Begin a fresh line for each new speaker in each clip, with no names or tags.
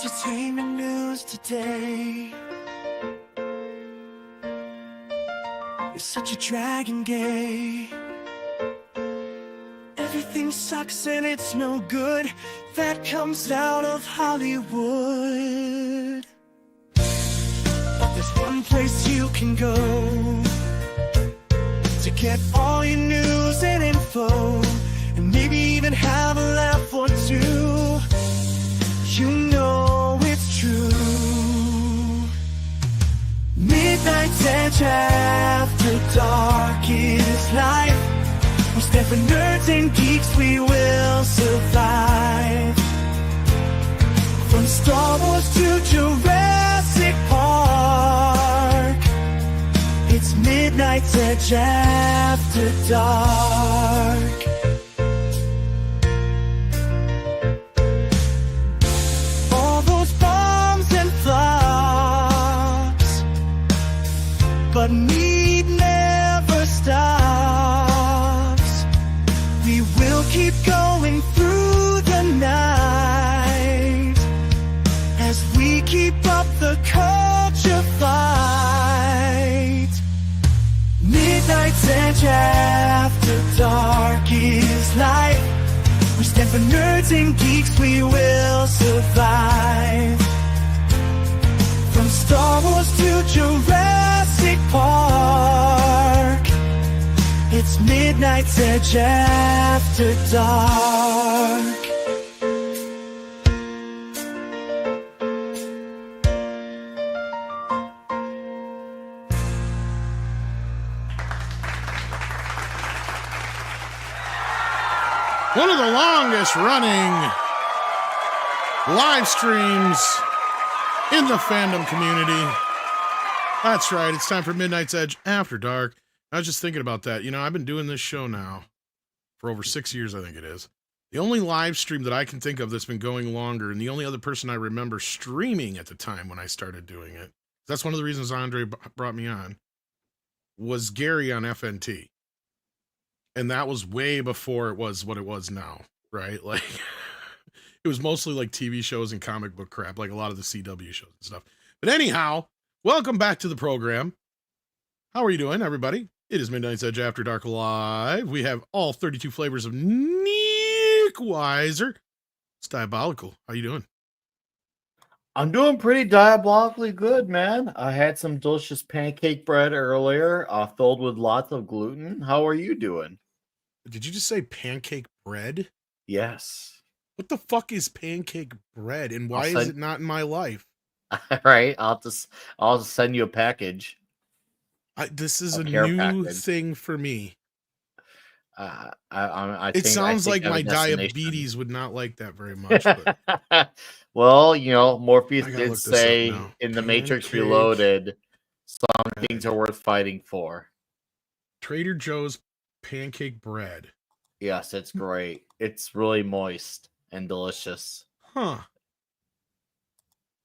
Entertainment news today. You're such a dragon gay. Everything sucks and it's no good. That comes out of Hollywood. But there's one place you can go to get all your news and info, and maybe even have a laugh or two. You know it's true. Midnight's Edge after dark is life. We stand for nerds and geeks, we will survive. From Star Wars to Jurassic Park, it's Midnight's Edge after dark. All those bombs and flops, but need never stops. We will keep going through the night as we keep up the culture fight. Midnight's Edge after dark is life. We stand for nerds and geeks, we will survive. From Star Wars to Jurassic Park, it's Midnight's Edge after dark.
One of the longest running live streams in the fandom community. That's right. It's time for Midnight's Edge After Dark. I was just thinking about that. You know, I've been doing this show now for over 6 years, I think it is. The only live stream that I can think of that's been going longer, and the only other person I remember streaming at the time when I started doing it, that's one of the reasons Andre brought me on, was Gary on FNT. And that was way before it was what it was now, right? Like, it was mostly like TV shows and comic book crap, like a lot of the CW shows and stuff. But anyhow, welcome back to the program. How are you doing, everybody? It is Midnight's Edge After Dark Live. We have all 32 flavors of Nick Weiser. It's diabolical. How you doing?
I'm doing pretty diabolically good, man. I had some delicious pancake bread earlier, filled with lots of gluten. How are you doing?
Did you just say pancake bread?
Yes.
What the fuck is pancake bread, and why is it not in my life?
All right, I'll just send you a package.
This is a new thing for me. It sounds like my diabetes would not like that very much. But...
Well, you know, Morpheus did say in the Matrix Reloaded, some things are worth fighting for.
Trader Joe's pancake bread.
Yes, it's great. It's really moist and delicious.
Huh.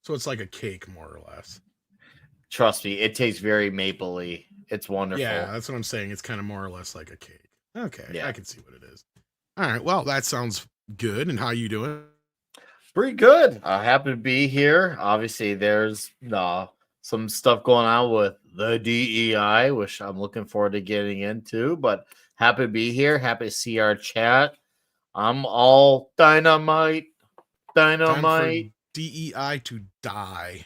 So it's like a cake, more or less.
Trust me, it tastes very mapley. It's wonderful.
Yeah, that's what I'm saying. It's kind of more or less like a cake. Okay,
yeah.
I can see what it is. All right, well, that sounds good. And how you doing?
Pretty good. I happen to be here. Obviously, there's some stuff going on with the DEI, which I'm looking forward to getting into. But happy to be here. Happy to see our chat. I'm all dynamite.
Time for DEI to die.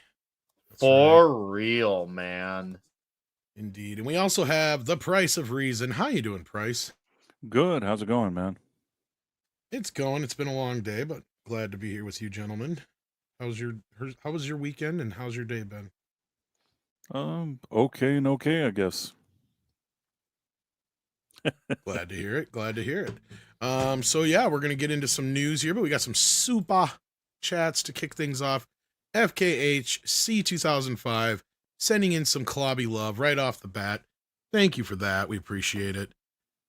That's for real, man.
Indeed. And we also have the Price of Reason. How you doing, Price?
Good. How's it going, man?
It's going. It's been a long day, but glad to be here with you, gentlemen. How was your weekend, and how's your day been?
Okay and okay, I guess.
Glad to hear it. Glad to hear it. So yeah, we're gonna get into some news here, but we got some super chats to kick things off. FKH C2005 sending in some Klobby love right off the bat. Thank you for that. We appreciate it.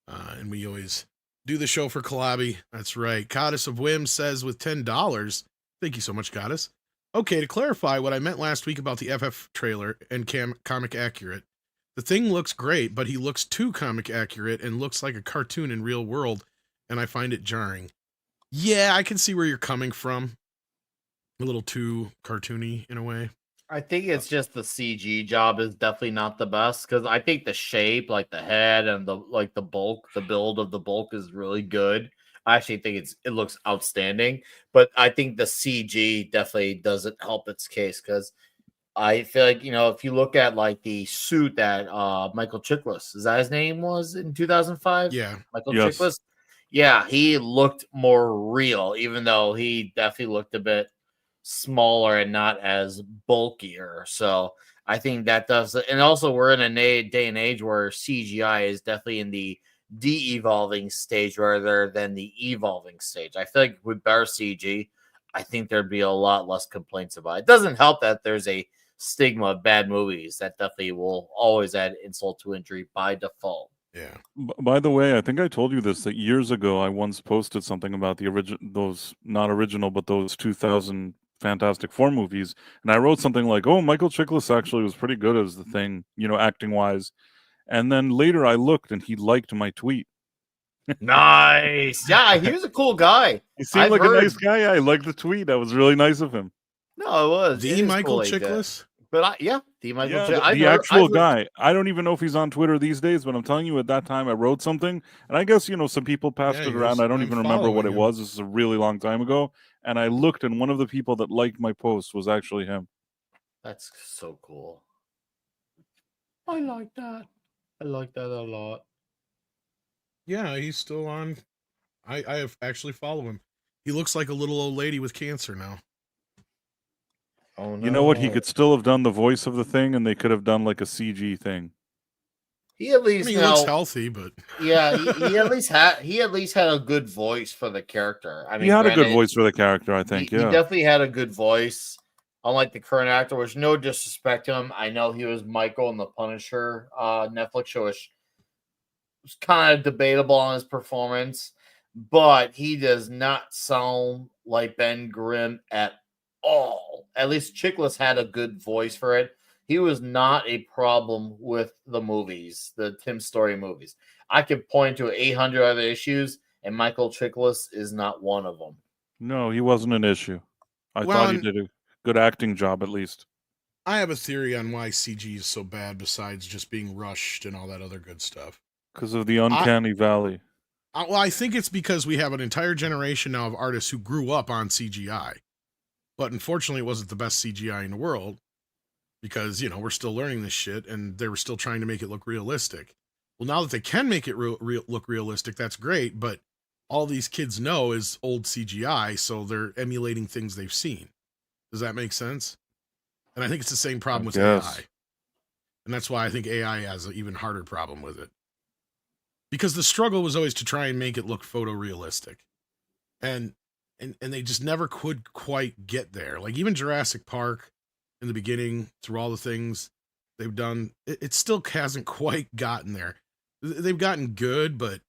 And we always do the show for Klobby. That's right. Goddess of Whim says with $10. Thank you so much, Goddess. Okay, to clarify what I meant last week about the FF trailer and comic accurate, the thing looks great, but he looks too comic accurate and looks like a cartoon in real world, and I find it jarring. Yeah, I can see where you're coming from. A little too cartoony in a way.
I think it's just the CG job is definitely not the best because I think the shape, like the head and the bulk, the build of the bulk is really good. I actually think it looks outstanding, but I think the CG definitely doesn't help its case because I feel like if you look at like the suit that Michael Chiklis, is that his name was in 2005?
Yeah.
Michael
Yes.
Chiklis. Yeah, he looked more real, even though he definitely looked a bit smaller and not as bulkier. So I think that does, and also we're in a day and age where CGI is definitely in the de-evolving stage rather than the evolving stage. I feel like with better CG, I think there'd be a lot less complaints about it. It doesn't help that there's a stigma of bad movies that definitely will always add insult to injury by default.
Yeah.
By the way, I think I told you this that years ago I once posted something about the those not original, but those 2000 Fantastic Four movies, and I wrote something like, "Oh, Michael Chiklis actually was pretty good as the Thing, acting wise." And then later I looked, and he liked my tweet.
Nice. Yeah, he was a cool guy.
He seemed
I've
like a
heard.
nice guy. I liked the tweet. That was really nice of him.
No, it was. It
The
is
Michael
cool he did.
Chiklis?
But the Michael
Yeah,
J.
the actual guy. I don't even know if he's on Twitter these days, but I'm telling you, at that time I wrote something, and I guess some people passed
Yeah,
it
he
around.
is.
I don't
I'm
even remember what
following
it
him.
was. This is a really long time ago, and I looked, and one of the people that liked my post was actually him.
That's so cool. I like that. I like that a lot.
Yeah, he's still on. I have actually follow him. He looks like a little old lady with cancer now.
Oh no!
You know what? He could still have done the voice of the Thing, and they could have done like a CG thing.
He at
I
least
mean, he looks healthy, but
yeah, he at least had a good voice for the character. I
He
mean,
had a good
granted,
voice for the character, I think.
he
Yeah.
definitely had a good voice. Unlike the current actor, which no disrespect to him, I know he was Michael in the Punisher Netflix show, which was kind of debatable on his performance, but he does not sound like Ben Grimm at all. At least Chiklis had a good voice for it. He was not a problem with the movies, the Tim Story movies. I could point to 800 other issues, and Michael Chiklis is not one of them.
No, he wasn't an issue. I thought he did a good acting job, at least.
I have a theory on why CG is so bad besides just being rushed and all that other good stuff.
Because of the uncanny valley.
Well, I think it's because we have an entire generation now of artists who grew up on CGI. But unfortunately, it wasn't the best CGI in the world because, we're still learning this shit and they were still trying to make it look realistic. Well, now that they can make it look realistic, that's great. But all these kids know is old CGI, so they're emulating things they've seen. Does that make sense? And I think it's the same problem with AI. And that's why I think AI has an even harder problem with it. Because the struggle was always to try and make it look photorealistic. And they just never could quite get there. Like even Jurassic Park in the beginning, through all the things they've done, it still hasn't quite gotten there. They've gotten good, but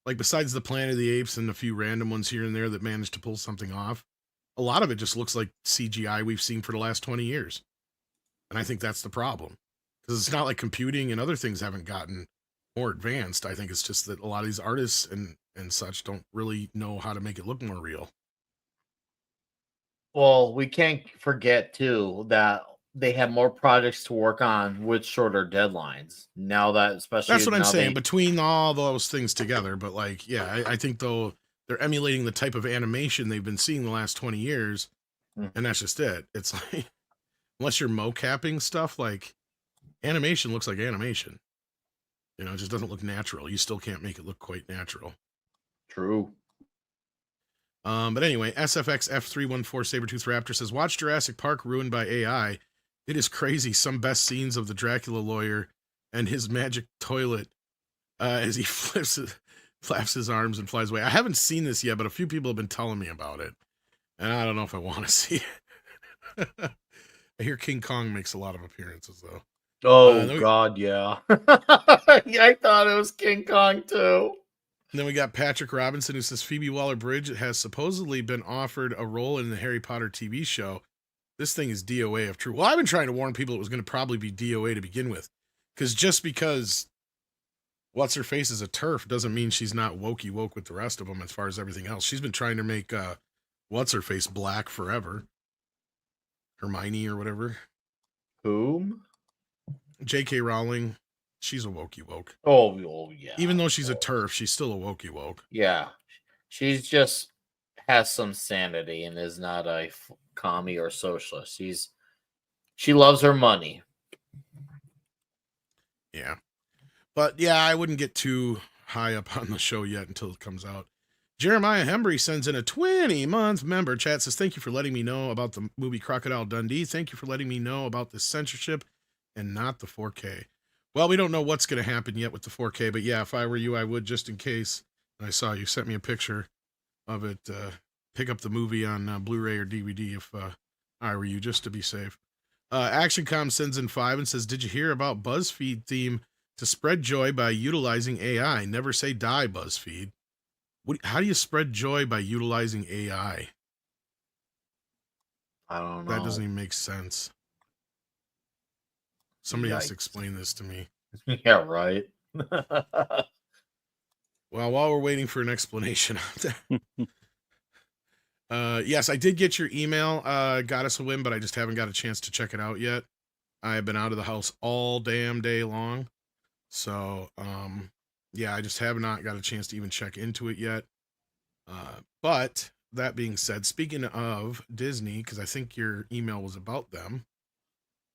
like besides the Planet of the Apes and a few random ones here and there that managed to pull something off, a lot of it just looks like CGI we've seen for the last 20 years. And I think that's the problem. Because it's not like computing and other things haven't gotten more advanced. I think it's just that a lot of these artists and such don't really know how to make it look more real.
Well, we can't forget too that they have more projects to work on with shorter deadlines. Now that especially
that's what I'm saying,
they,
between all those things together. But like, yeah, I think though they're emulating the type of animation they've been seeing the last 20 years, and that's just it. It's like unless you're mocapping stuff, like animation looks like animation. It just doesn't look natural. You still can't make it look quite natural.
True.
But anyway, SFX F314 Sabretooth Raptor says, watch Jurassic Park ruined by AI. It is crazy. Some best scenes of the Dracula lawyer and his magic toilet as he flaps his arms and flies away. I haven't seen this yet, but a few people have been telling me about it. And I don't know if I want to see it. I hear King Kong makes a lot of appearances, though.
Oh, God, yeah. I thought it was King Kong, too.
And then we got Patrick Robinson, who says Phoebe Waller-Bridge has supposedly been offered a role in the Harry Potter TV show. This thing is DOA if true. Well, I've been trying to warn people it was going to probably be DOA to begin with. Because just because What's-Her-Face is a TERF doesn't mean she's not woke with the rest of them as far as everything else. She's been trying to make What's-Her-Face black forever. Hermione or whatever.
Whom?
J.K. Rowling, she's a wokey woke.
Oh yeah.
Even though she's a turf, she's still a wokey woke.
Yeah, she's just has some sanity and is not a commie or socialist. She loves her money.
Yeah. But yeah, I wouldn't get too high up on the show yet until it comes out. Jeremiah Hembry sends in a 20-month member chat, says, thank you for letting me know about the movie Crocodile Dundee. Thank you for letting me know about the censorship and not the 4K. Well, we don't know what's going to happen yet with the 4K, but yeah, if I were you, I would, just in case. And I saw you sent me a picture of it. Pick up the movie on Blu-ray or DVD if I were you, just to be safe. ActionCom sends in 5 and says, did you hear about BuzzFeed theme to spread joy by utilizing AI? Never say die, BuzzFeed. How do you spread joy by utilizing AI?
I don't know.
That doesn't even make sense. Somebody has to explain this to me.
Yeah, right.
Well, while we're waiting for an explanation yes, I did get your email. Got us a win, but I just haven't got a chance to check it out yet. I have been out of the house all damn day long. So, yeah, I just have not got a chance to even check into it yet. But that being said, speaking of Disney, because I think your email was about them,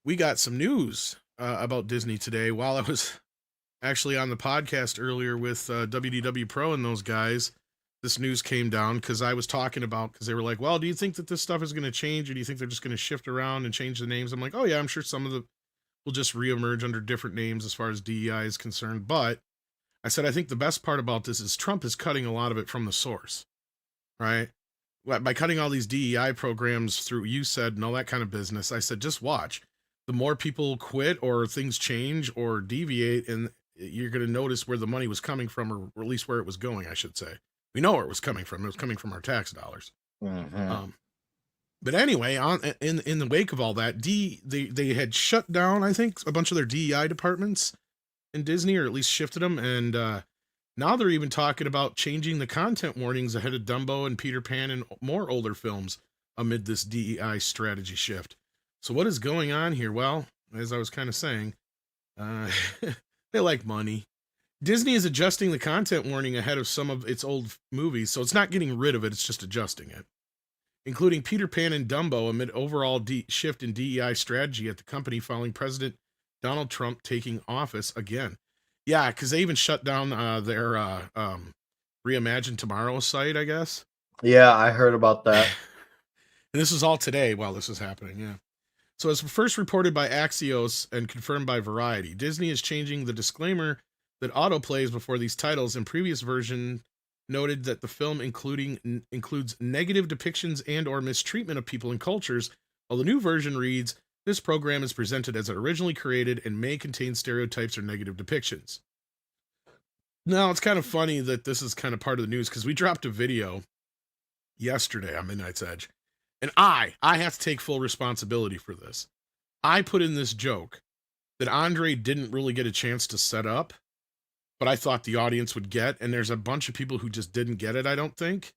we got some news about Disney today while I was actually on the podcast earlier with WDW Pro and those guys. This news came down because I was talking about, because they were like, well, do you think that this stuff is going to change, or do you think they're just going to shift around and change the names? I'm like, oh yeah, I'm sure some of the will just reemerge under different names as far as DEI is concerned. But I said, I think the best part about this is Trump is cutting a lot of it from the source, right? By cutting all these DEI programs through USAID and all that kind of business, I said, just watch. The more people quit or things change or deviate, and you're going to notice where the money was coming from, or at least where it was going, I should say. We know where it was coming from. It was coming from our tax dollars.
Mm-hmm.
But anyway, in the wake of all that, they had shut down, I think, a bunch of their DEI departments in Disney, or at least shifted them. And now they're even talking about changing the content warnings ahead of Dumbo and Peter Pan and more older films amid this DEI strategy shift. So what is going on here? Well, as I was kind of saying, they like money. Disney is adjusting the content warning ahead of some of its old movies, so it's not getting rid of it, it's just adjusting it. Including Peter Pan and Dumbo amid overall shift in DEI strategy at the company following President Donald Trump taking office again. Yeah, because they even shut down their Reimagine Tomorrow site, I guess.
Yeah, I heard about that.
And this was all today while this was happening, yeah. So as first reported by Axios and confirmed by Variety, Disney is changing the disclaimer that autoplays before these titles. In previous version noted that the film includes negative depictions and or mistreatment of people and cultures, while the new version reads, this program is presented as it originally created and may contain stereotypes or negative depictions. Now, it's kind of funny that this is kind of part of the news, because we dropped a video yesterday on Midnight's Edge, and I have to take full responsibility for this. I put in this joke that Andre didn't really get a chance to set up, but I thought the audience would get, and there's a bunch of people who just didn't get it, I don't think.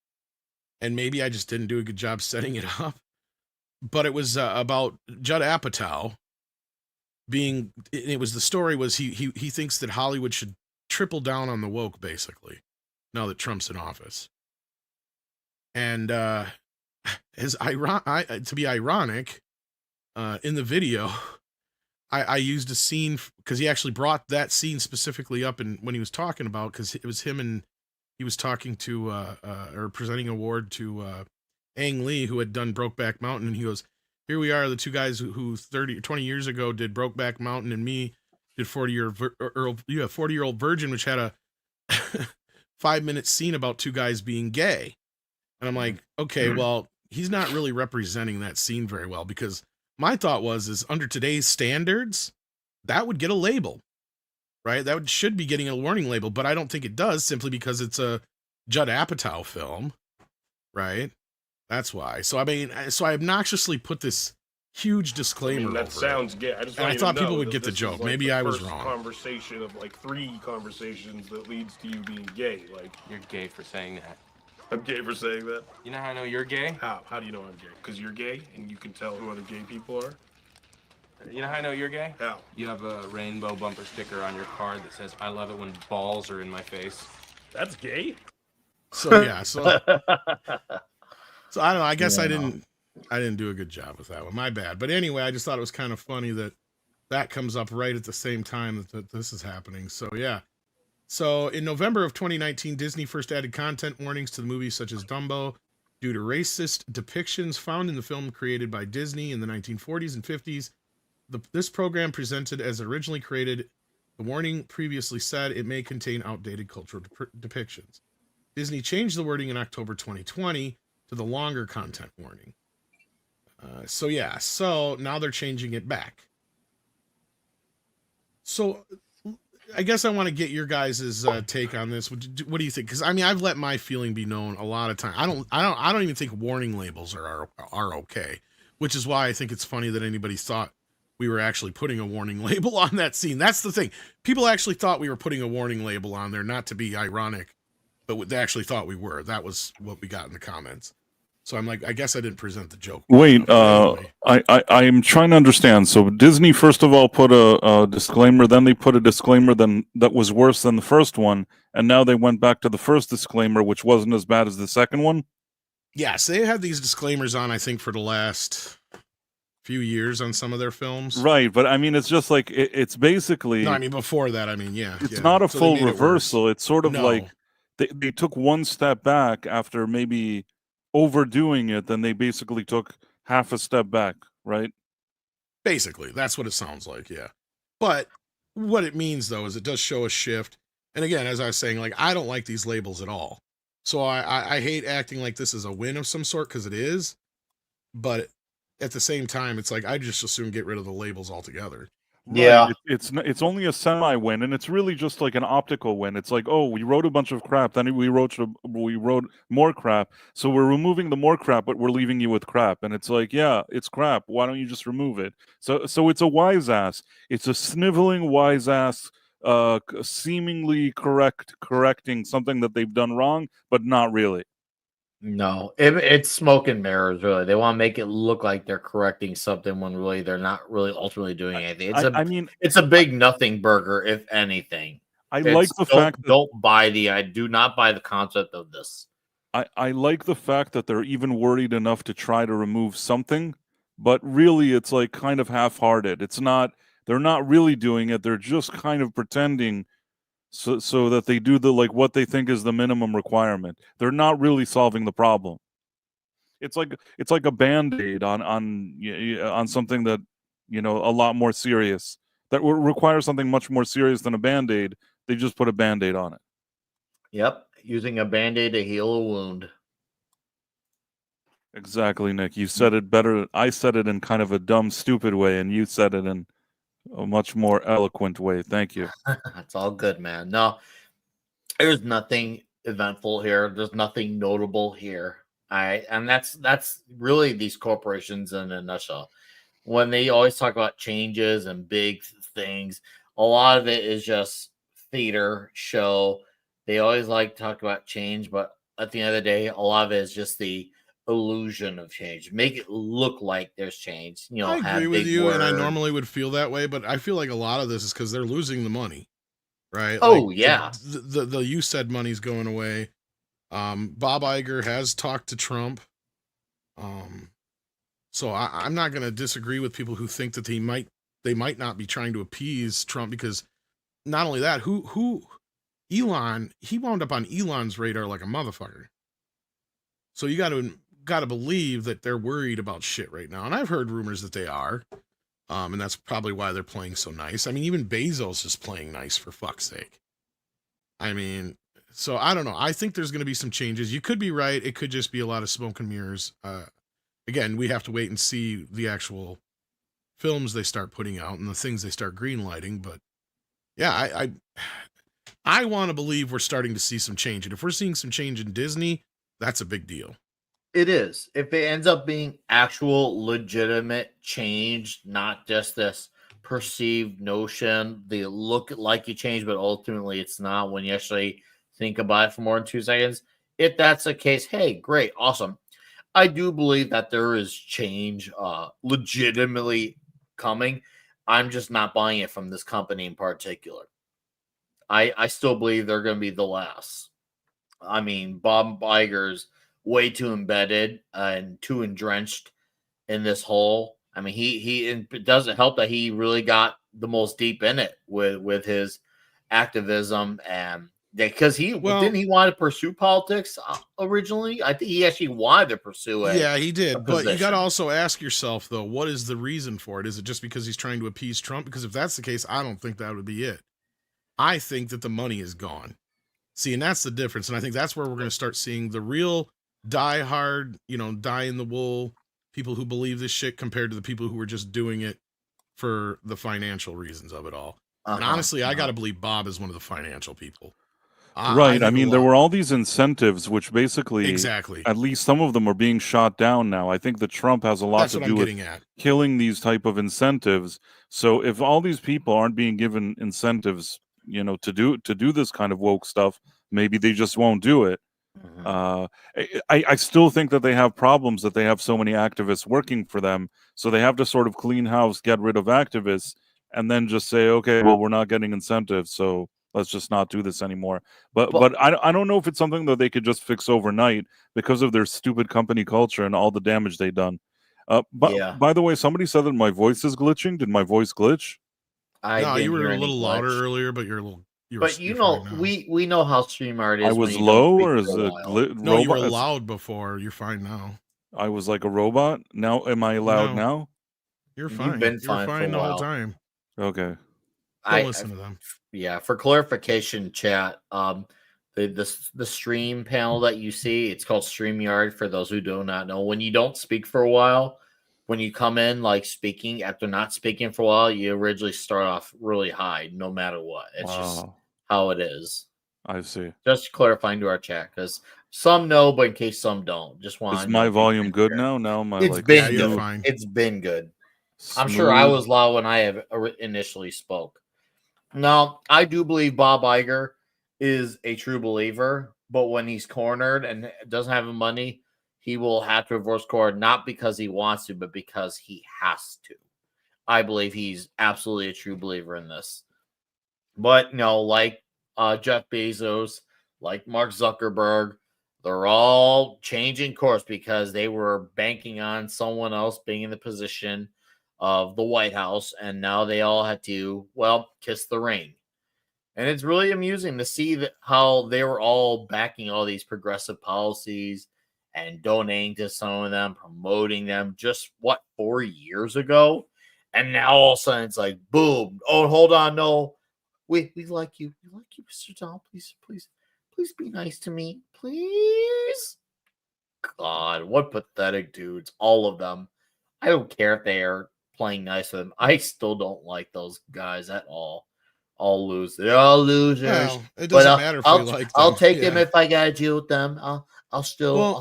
And maybe I just didn't do a good job setting it up. But it was about Judd Apatow being, the story was he thinks that Hollywood should triple down on the woke, basically, now that Trump's in office. And to be ironic, in the video, I used a scene, because he actually brought that scene specifically up when he was talking about, because it was him and he was talking to, or presenting an award to Ang Lee, who had done Brokeback Mountain. And he goes, here we are, the two guys who 30 or 20 years ago did Brokeback Mountain, and me did 40-Year-Old Virgin, which had a 5-minute scene about two guys being gay. And I'm like, okay, well, he's not really representing that scene very well, because my thought is under today's standards, that would get a label, right? Should be getting a warning label, but I don't think it does, simply because it's a Judd Apatow film, right? That's why. So I obnoxiously put this huge disclaimer.
That sounds gay.
I thought people would get the joke.
Like
maybe I was wrong.
Conversation of like 3 conversations that leads to you being gay. Like,
you're gay for saying that.
I'm gay for saying that.
You know how I know you're gay?
How? How do you know I'm gay? Because you're gay and you can tell who other gay people are?
You know how I know you're gay?
How?
You have a rainbow bumper sticker on your car that says, I love it when balls are in my face.
That's gay?
So yeah, so I don't know. I guess
Yeah.
I didn't do a good job with that one. My bad. But anyway, I just thought it was kind of funny that comes up right at the same time that this is happening. So yeah. So in November of 2019, Disney first added content warnings to the movie such as Dumbo due to racist depictions found in the film created by Disney in the 1940s and 50s. This program presented as originally created, the warning previously said it may contain outdated cultural depictions. Disney changed the wording in October 2020 to the longer content warning. So now they're changing it back. So I guess I want to get your guys' take on this. What do you think? Because I mean, I've let my feeling be known a lot of time. I don't even think warning labels are okay, which is why I think it's funny that anybody thought we were actually putting a warning label on that scene. That's the thing. People actually thought we were putting a warning label on there, not to be ironic, but they actually thought we were. That was what we got in the comments. So I'm like, I guess I didn't present the joke.
Wait,
Anyway.
I'm trying to understand. So Disney first of all put a disclaimer, then they put a disclaimer that was worse than the first one, and now they went back to the first disclaimer, which wasn't as bad as the second one.
Yes, they had these disclaimers on, I think, for the last few years on some of their films.
Right, but I mean, it's just like it's basically.
No, I mean before that. I mean, yeah,
it's not a
So
full
they made it
reversal.
worse.
It's sort of
No.
like they took one step back after maybe overdoing it. Then they basically took half a step back, right?
Basically, that's what it sounds like. Yeah, but what it means though is it does show a shift. And again, as I was saying, like I don't like these labels at all. So I hate acting like this is a win of some sort because it is. But at the same time, it's like I just assume get rid of the labels altogether.
Yeah.
Right. It's only a semi win, and it's really just like an optical win. It's like, oh, we wrote a bunch of crap, then we wrote more crap, so we're removing the more crap, but we're leaving you with crap, and it's like, yeah, it's crap. Why don't you just remove it? So it's a wise ass. It's a sniveling wise ass, seemingly correcting something that they've done wrong, but not really.
No, it's smoke and mirrors, really. They want to make it look like they're correcting something when really they're not really ultimately doing anything.
I mean,
it's a big nothing burger, if anything.
I like the fact that
do not buy the concept of this.
I like the fact that they're even worried enough to try to remove something, but really it's like kind of half-hearted. They're not really doing it. They're just kind of pretending so that they do what they think is the minimum requirement. They're not really solving the problem. It's like a Band-Aid on something that, a lot more serious. That requires something much more serious than a Band-Aid. They just put a Band-Aid on it.
Yep, using a Band-Aid to heal a wound.
Exactly, Nick. You said it better. I said it in kind of a dumb, stupid way, and you said it in a much more eloquent way. Thank you.
It's all good, man. No, there's nothing eventful here. There's nothing notable here. And that's really these corporations in a nutshell. When they always talk about changes and big things, a lot of it is just theater show. They always like to talk about change, but at the end of the day, a lot of it is just the illusion of change. Make it look like there's change.
I agree with you, and I normally would feel that way, but I feel like a lot of this is because they're losing the money, right?
Oh,
like,
yeah.
The you said money's going away. Bob Iger has talked to Trump. So I'm not going to disagree with people who think that they might not be trying to appease Trump, because not only that, Elon, he wound up on Elon's radar like a motherfucker. So you got to believe that they're worried about shit right now. And I've heard rumors that they are. And that's probably why they're playing so nice. I mean, even Bezos is playing nice, for fuck's sake. I mean, so I don't know. I think there's going to be some changes. You could be right. It could just be a lot of smoke and mirrors. Again, we have to wait and see the actual films they start putting out and the things they start greenlighting. But yeah, I want to believe we're starting to see some change. And if we're seeing some change in Disney, that's a big deal.
It is. If it ends up being actual legitimate change, not just this perceived notion, they look like you change, but ultimately it's not when you actually think about it for more than 2 seconds. if that's the case, hey, great, awesome. I do believe that there is change legitimately coming. I'm just not buying it from this company in particular. I still believe they're going to be the last. I mean, Bob Iger's way too embedded and too entrenched in this hole. I mean, it doesn't help that he really got the most deep in it with his activism, and because didn't he want to pursue politics originally? I think he actually wanted to pursue it.
Yeah, he did. But you got to
position.
also ask yourself, though, what is the reason for it? Is it just because he's trying to appease Trump? Because if that's the case, I don't think that would be it. I think that the money is gone. See, and that's the difference. And I think that's where we're going to start seeing the real die-hard, die in the wool people who believe this shit compared to the people who are just doing it for the financial reasons of it all. And honestly, I got to believe Bob is one of the financial people.
Right. I mean, there were all these incentives, which basically,
exactly,
at least some of them are being shot down now. I think that Trump has a lot
that's
to
what
do
I'm
with
getting at.
killing these type of incentives. So if all these people aren't being given incentives, to do this kind of woke stuff, maybe they just won't do it. I still think that they have problems that they have so many activists working for them. So they have to sort of clean house, get rid of activists, and then just say, okay, well, we're not getting incentives, so let's just not do this anymore. But I don't know if it's something that they could just fix overnight because of their stupid company culture and all the damage they've done. But
Yeah.
by the way, somebody said that my voice is glitching. Did my voice glitch?
No, you were
hear
a
any
little louder
glitch.
earlier, but you're a little.
But
you're fine now.
we know how StreamYard is.
I
when
was
you don't
low,
speak
or
for
is
a
it
while.
No, you were
robot?
loud before. You're fine now.
I was like a robot. Now, am I loud
No.
now?
You're
You've
fine.
been
You were
fine for a
fine the whole
while.
time.
Okay.
Don't listen to them.
Yeah, for clarification, chat. The stream panel that you see, it's called StreamYard. For those who do not know, when you don't speak for a while, when you come in like speaking after not speaking for a while, you originally start off really high, no matter what. It's just how it is.
I see.
Just clarifying to our chat because some know, but in case some don't, just want
Is
to
my
know.
volume good now? Now my
It's
like
been
you're
good.
fine.
It's been good. I'm
smooth.
sure I was loud when I have initially spoke. Now, I do believe Bob Iger is a true believer, but when he's cornered and doesn't have the money, he will have to reverse course, not because he wants to, but because he has to. I believe he's absolutely a true believer in this. But like Jeff Bezos, like Mark Zuckerberg, they're all changing course because they were banking on someone else being in the position of the White House, and now they all had to, kiss the ring. And it's really amusing to see how they were all backing all these progressive policies and donating to some of them, promoting them just 4 years ago. And now all of a sudden it's like, boom. Oh, hold on. No, we like you. We like you, Mr. Donald. Please be nice to me. Please. God, what pathetic dudes. All of them. I don't care if they are playing nice with them. I still don't like those guys at all. All lose. They're all losers.
Well, it doesn't matter if we like them.
I'll take them
Yeah.
if I gotta deal with them. I'll still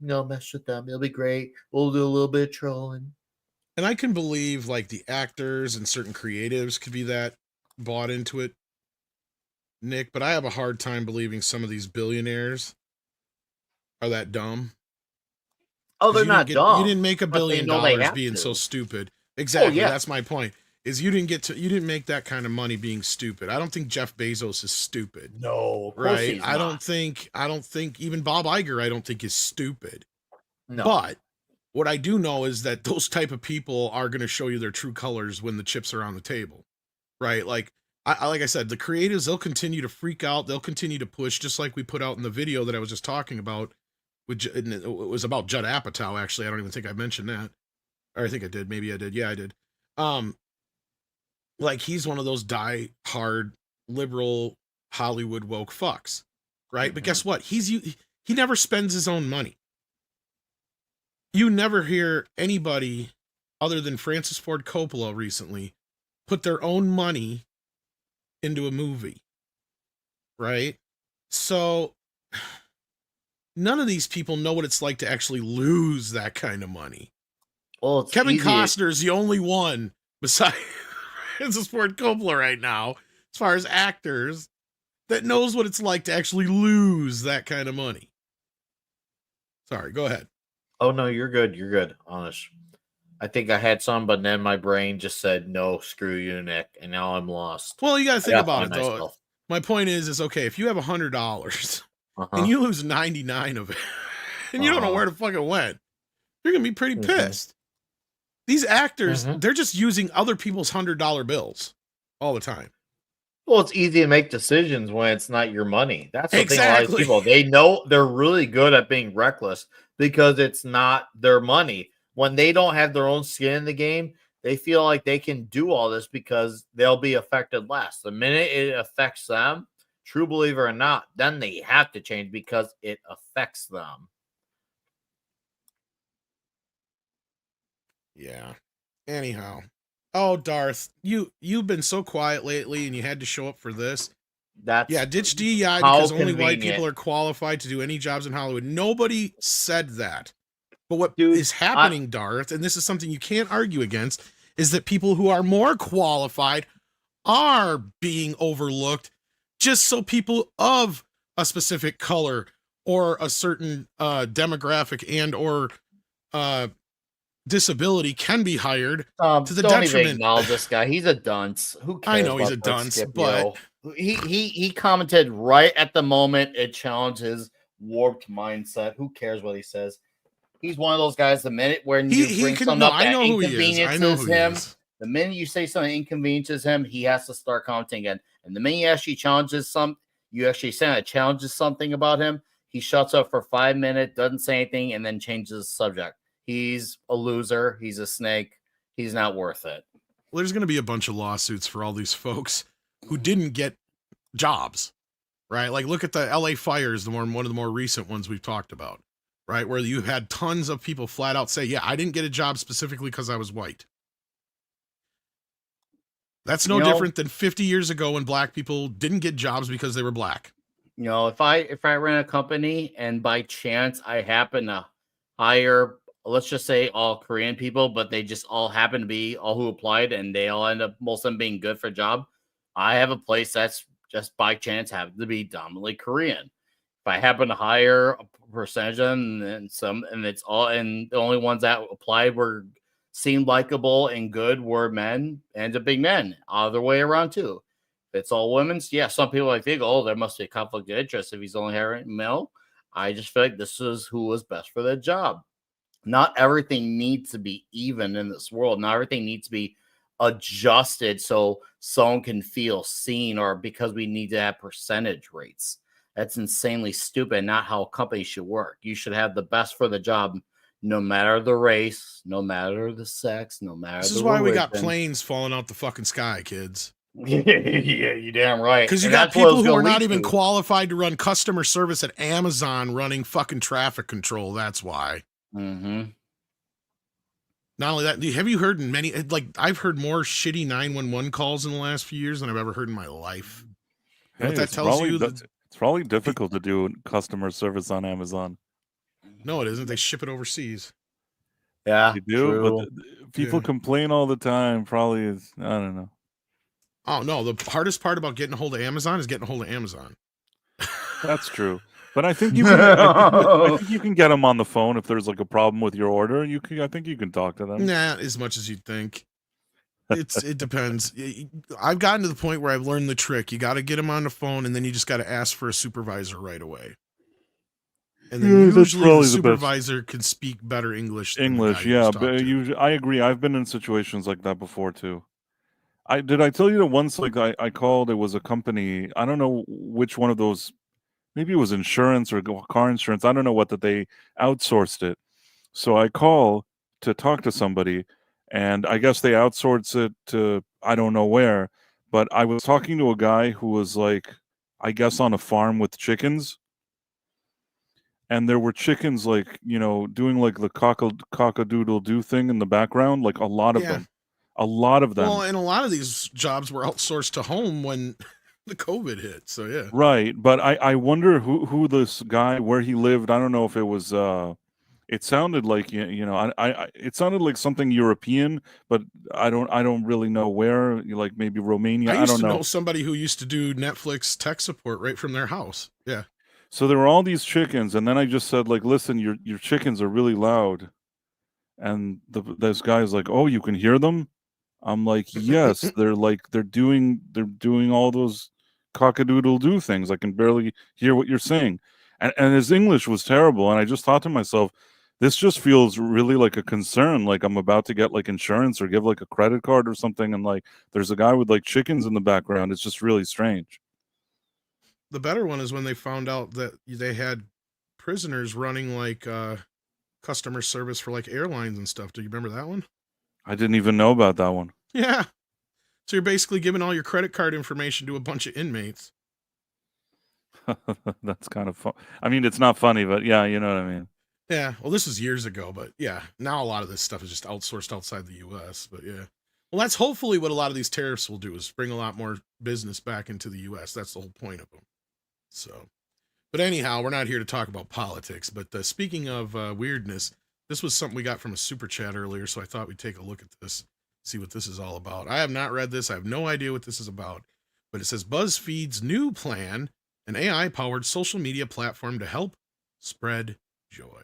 mess with them. It'll be great. We'll do a little bit of trolling.
And I can believe like the actors and certain creatives could be that bought into it, Nick, but I have a hard time believing some of these billionaires are that dumb.
Oh, they're not dumb.
You didn't make $1 billion being so stupid. Exactly.
yeah.
That's my point. Is you didn't make that kind of money being stupid. I don't think Jeff Bezos is stupid.
No,
right? I don't think even Bob Iger I don't think is stupid.
No.
But what I do know is that those type of people are going to show you their true colors when the chips are on the table. Right? Like I said, the creatives, they'll continue to freak out, they'll continue to push, just like we put out in the video that I was just talking about. It was about Judd Apatow, actually. I don't even think I mentioned that. Or I think I did. Maybe I did. Yeah, I did. Like he's one of those die-hard liberal Hollywood woke fucks, right? Mm-hmm. But guess what? He never spends his own money. You never hear anybody other than Francis Ford Coppola recently put their own money into a movie, right? So none of these people know what it's like to actually lose that kind of money.
Well,
Kevin Costner's the only one besides Francis Ford Coppola right now, as far as actors, that knows what it's like to actually lose that kind of money. Sorry, go ahead.
Oh no, you're good. You're good. Honest. I think I had some, but then my brain just said no. Screw you, Nick, and now I'm lost.
Well, you got to
I
think
gotta
about
find
it though.
myself.
My point is okay, if you have $100 and
Uh-huh.
you lose 99 of it, and you don't know
Uh-huh.
where the fuck it went, you're gonna be pretty
Mhm.
pissed. These actors,
Mhm.
they're just using other people's $100 bills all the time.
Well, it's easy to make decisions when it's not your money. That's the thing. A lot of
Exactly.
people, they know they're really good at being reckless because it's not their money. When they don't have their own skin in the game, they feel like they can do all this because they'll be affected less. The minute it affects them, true believer or not, then they have to change because it affects them.
Yeah. Anyhow. Oh, Darth, you've been so quiet lately and you had to show up for this.
That's
Yeah, ditch DEI
how
because only white people
convenient.
are qualified to do any jobs in Hollywood. Nobody said that. But what
Dude,
is happening, Darth, and this is something you can't argue against, is that people who are more qualified are being overlooked just so people of a specific color or a certain demographic and or disability can be hired to the
don't even
detriment.
acknowledge this guy. He's a dunce. Who cares?
I know he's a
about that
dunce,
Scipio?
but
He commented right at the moment it challenged his warped mindset. Who cares what he says? He's one of those guys. The minute when you
he
bring
can
something
no,
up
I
that
know who he is. I know
inconveniences
who he
him,
is.
the minute you say something inconveniences him, he has to start commenting again. And the minute you actually say that challenges something about him, he shuts up for 5 minutes, doesn't say anything, and then changes the subject. He's a loser. He's a snake. He's not worth it.
Well, there's going to be a bunch of lawsuits for all these folks who didn't get jobs, right? Like look at the LA fires, one of the more recent ones we've talked about, right? Where you had tons of people flat out say, yeah, I didn't get a job specifically because I was white. That's no different than 50 years ago when black people didn't get jobs because they were black.
If I ran a company and by chance I happen to hire, let's just say all Korean people, but they just all happen to be all who applied and they all end up most of them being good for a job. I have a place that's just by chance happened to be dominantly Korean. If I happen to hire a percentage and it's all and the only ones that applied seemed likable and good were men, ends up being men. Other way around too. If it's all women's, yeah, some people like think, oh, there must be a conflict of interest if he's only hiring male. I just feel like this is who was best for the job. Not everything needs to be even in this world. Not everything needs to be adjusted so someone can feel seen or because we need to have percentage rates. That's insanely stupid. Not how companies should work. You should have the best for the job, no matter the race, no matter the sex, no matter
This
the
is why we got
religion.
planes falling out the fucking sky, kids.
Yeah, you damn right.
Because you
And
got
that's what it's
people who
gonna
are not
lead
even
to.
qualified to run customer service at Amazon running fucking traffic control. That's why.
Mm-hmm.
Not only that, have you heard many, like, I've heard more shitty 911 calls in the last few years than I've ever heard in my life. You know what that tells you?
It's probably difficult to do customer service on Amazon.
No, it isn't. They ship it overseas.
Yeah,
You do,
true.
but people
Yeah.
complain all the time. Probably is, I don't know.
Oh, no. The hardest part about getting a hold of Amazon is getting a hold of Amazon.
That's true. But I think you can. I think you can get them on the phone if there's like a problem with your order. I think you can talk to them.
Nah, as much as you'd think. It depends. I've gotten to the point where I've learned the trick. You got to get them on the phone, and then you just got to ask for a supervisor right away. And then usually the supervisor can speak better English.
Yeah, but I agree. I've been in situations like that before too. Did I tell you that once? Like I called. It was a company. I don't know which one of those. Maybe it was insurance or car insurance. I don't know what that they outsourced it. So I call to talk to somebody, and I guess they outsourced it to I don't know where. But I was talking to a guy who was like, I guess on a farm with chickens. And there were chickens like, doing like the cock-a-doodle-doo thing in the background, like a lot of them. A lot of them.
Well, and a lot of these jobs were outsourced to home when the COVID hit. So yeah.
Right. But I wonder who this guy, where he lived. I don't know if it was it sounded like it sounded like something European, but I don't really know where, like maybe Romania.
I
don't know.
know somebody who used to do Netflix tech support right from their house. Yeah.
So there were all these chickens, and then I just said, like, listen, your chickens are really loud. And this guy's like, oh, you can hear them? I'm like, yes, they're doing all those cock-a-doodle-doo things. I can barely hear what you're saying. And his English was terrible. And I just thought to myself, this just feels really like a concern. Like I'm about to get like insurance or give like a credit card or something. And like there's a guy with like chickens in the background. It's just really strange.
The better one is when they found out that they had prisoners running like customer service for like airlines and stuff. Do you remember that one?
I didn't even know about that one.
Yeah. So you're basically giving all your credit card information to a bunch of inmates.
That's kind of fun. I mean, it's not funny, but yeah, you know what I mean.
Yeah. Well, this was years ago, but yeah, now a lot of this stuff is just outsourced outside the US. But yeah. Well, that's hopefully what a lot of these tariffs will do is bring a lot more business back into the US. That's the whole point of them. So, but anyhow, we're not here to talk about politics. But speaking of weirdness, this was something we got from a super chat earlier. So I thought we'd take a look at this, see what this is all about. I have not read this. I have no idea what this is about. But it says BuzzFeed's new plan, an AI-powered social media platform to help spread joy.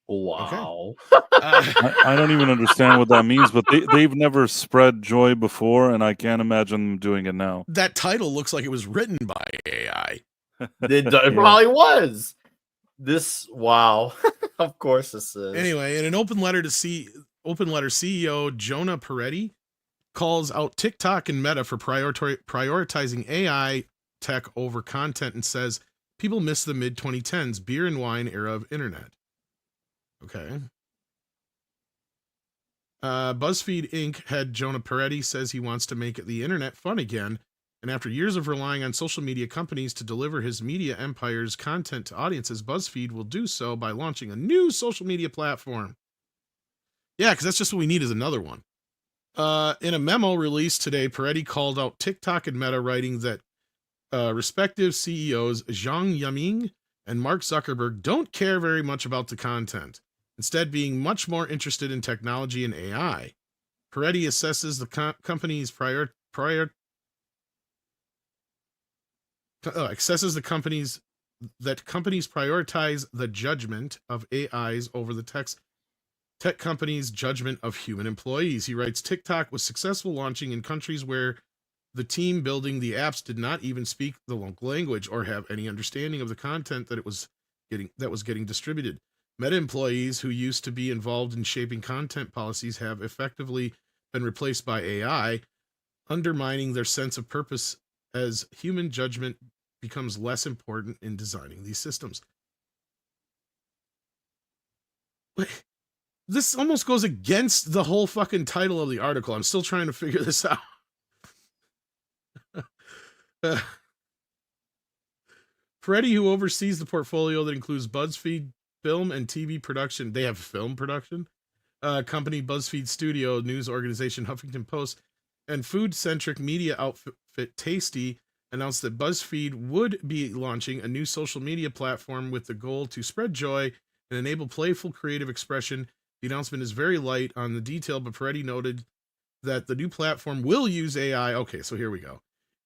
Wow.
I don't even understand what that means, but they've never spread joy before, and I can't imagine them doing it now.
That title looks like it was written by AI.
It probably was. This, wow. Of course this is.
Anyway, in an open letter CEO Jonah Peretti calls out TikTok and Meta for prioritizing AI tech over content and says people miss the mid-2010s beer and wine era of internet. Okay. BuzzFeed Inc. head Jonah Peretti says he wants to make the internet fun again, and after years of relying on social media companies to deliver his media empire's content to audiences, BuzzFeed will do so by launching a new social media platform. Yeah, because that's just what we need is another one. In a memo released today, Peretti called out TikTok and Meta, writing that respective CEOs Zhang Yiming and Mark Zuckerberg don't care very much about the content, instead being much more interested in technology and AI. Peretti assesses the company's prioritize the judgment of AIs over the tech company's judgment of human employees. He writes, TikTok was successful launching in countries where the team building the apps did not even speak the local language or have any understanding of the content that was getting distributed. Meta employees who used to be involved in shaping content policies have effectively been replaced by AI, undermining their sense of purpose as human judgment becomes less important in designing these systems. This almost goes against the whole fucking title of the article. I'm still trying to figure this out. Freddie, who oversees the portfolio that includes BuzzFeed film and TV production, they have film production, company BuzzFeed Studio, news organization Huffington Post, and food-centric media outfit Tasty, announced that BuzzFeed would be launching a new social media platform with the goal to spread joy and enable playful creative expression. The announcement is very light on the detail, but Peretti noted that the new platform will use AI. Okay, so here we go.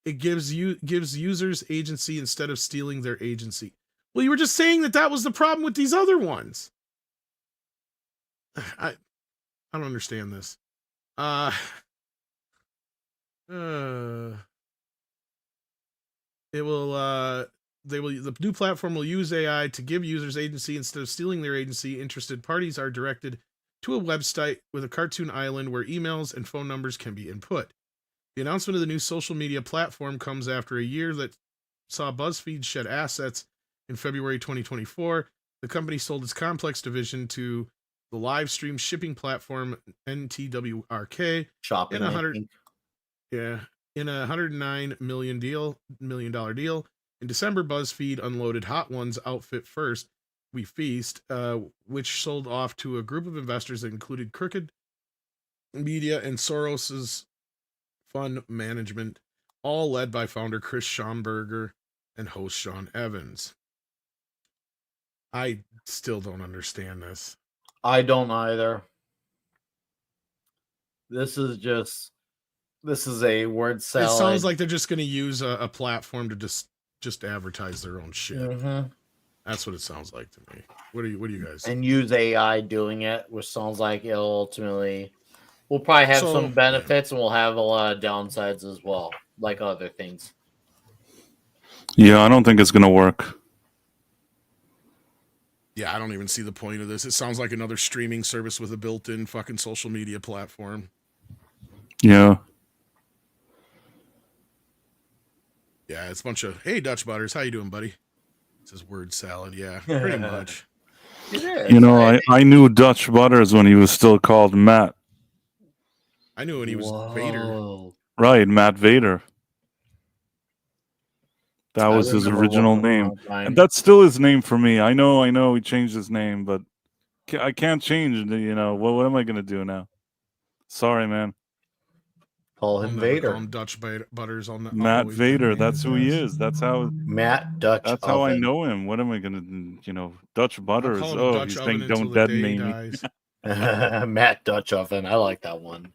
It gives users agency instead of stealing their agency. Well, you were just saying that was the problem with these other ones. I don't understand this. The new platform will use AI to give users agency instead of stealing their agency. Interested parties are directed to a website with a cartoon island where emails and phone numbers can be input. The announcement of the new social media platform comes after a year that saw BuzzFeed shed assets. In February 2024, the company sold its Complex division to the live stream shipping platform NTWRK
Shopping.
in a $109 million deal. In December, BuzzFeed unloaded Hot Ones outfit First We Feast, which sold off to a group of investors that included Crooked Media and Soros's Fund Management, all led by founder Chris Schomburger and host Sean Evans. I still don't understand this.
I don't either. This is a word salad.
It sounds like they're just going to use a platform to just just advertise their own shit.
Mhm.
That's what it sounds like to me. What do you guys?
And use AI doing it, which sounds like it'll ultimately we'll probably have some benefits and we'll have a lot of downsides as well, like other things.
Yeah, I don't think it's gonna work.
Yeah, I don't even see the point of this. It sounds like another streaming service with a built-in fucking social media platform.
Yeah.
Yeah, it's a bunch of, hey, Dutch Butters, how you doing, buddy? It says word salad. Yeah, pretty much.
It is.
You know, I knew Dutch Butters when he was still called Matt.
I knew when he was Vader.
Right, Matt Vader. That was his original name. And that's still his name for me. I know he changed his name, but I can't change it, you know. What am I going to do now? Sorry, man.
Call him Vader.
Call him Dutch Butters on
Matt Vader. That's who he is. That's how
Matt Dutch.
That's how I know him. What am I going to, Dutch Butters? Oh,
Dutch
he's
Oven
saying don't
until the
deaden
day
me.
dies.
Matt Dutch Oven. I like that one.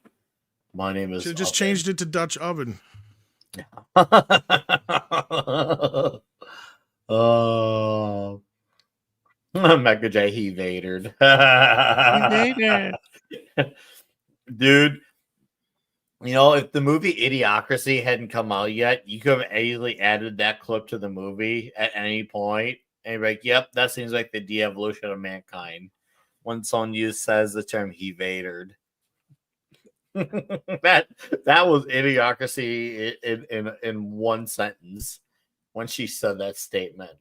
My name is.
Should have just changed it to Dutch Oven.
Oh, Mecca J, he Vadered. Dude, you know, if the movie Idiocracy hadn't come out yet, you could have easily added that clip to the movie at any point and be like, yep, that seems like the de-evolution of mankind. When someone says the term he Vadered. that was Idiocracy in one sentence when she said that statement.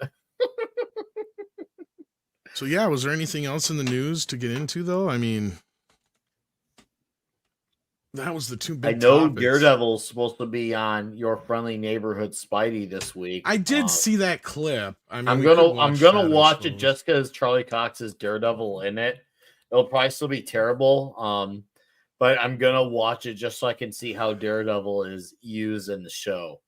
So yeah, was there anything else in the news to get into though? I mean, that was the two big.
I know
topics.
Daredevil's supposed to be on Your Friendly Neighborhood Spidey this week.
I did see that clip. I mean,
I'm gonna watch it just because Charlie Cox is Daredevil in it. It'll probably still be terrible. But I'm gonna watch it just so I can see how Daredevil is used in the show.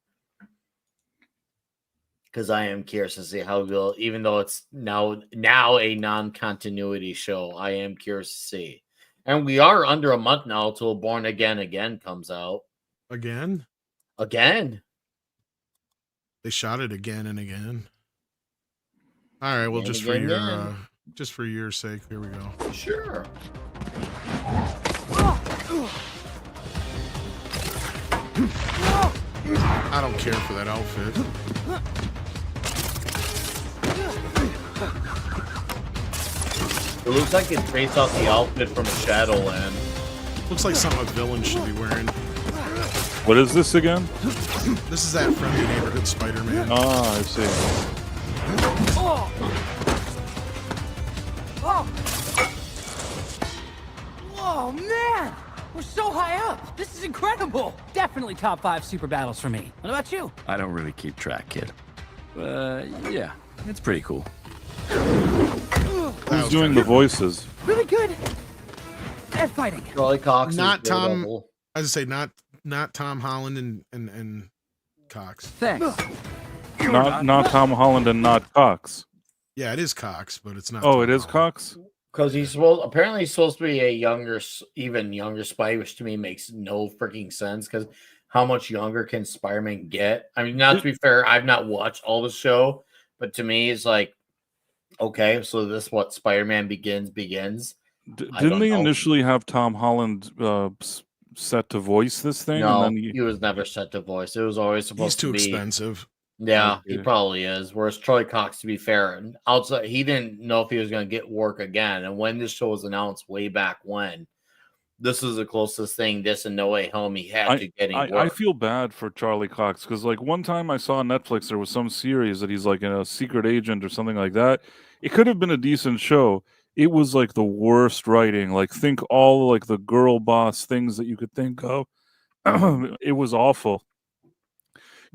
Because I am curious to see how will, even though it's now a non-continuity show, I am curious to see. And we are under a month now till Born Again comes out.
Again? They shot it again and again. All right, well, just for your sake, here we go.
Sure.
I don't care for that outfit.
It looks like it's based off the outfit from Shadowland.
Looks like something a villain should be wearing.
What is this again?
This is that Friendly Neighborhood Spider-Man.
Ah, I see.
Oh, man! We're so high up! This is incredible! Definitely top 5 super battles for me. What about you?
I don't really keep track, kid. Yeah, it's pretty cool.
Who's doing the voices?
Really good at fighting.
Charlie Cox,
not Tom. I was say not Tom Holland and Cox.
Thanks.
Not Tom Holland and not Cox.
Yeah, it is Cox, but it's not.
Oh,
Tom
it is
Holland.
Cox.
Because he's apparently supposed to be a even younger Spidey, which to me makes no freaking sense. Because how much younger can Spider-Man get? I mean, not to be fair, I've not watched all the show, but to me, it's like, okay, so this is what Spider-Man begins.
Didn't they initially have Tom Holland set to voice this thing?
No,
and then
he was never set to voice. It was always supposed to be.
He's too expensive.
Yeah, he probably is. Whereas Troy Cox, to be fair, outside he didn't know if he was going to get work again. And when this show was announced way back when, this is the closest thing. This and No Way Home, he had to getting work.
I feel bad for Charlie Cox because, like, one time I saw on Netflix there was some series that he's like a secret agent or something like that. It could have been a decent show. It was like the worst writing. Like, think all like the girl boss things that you could think of. It was awful.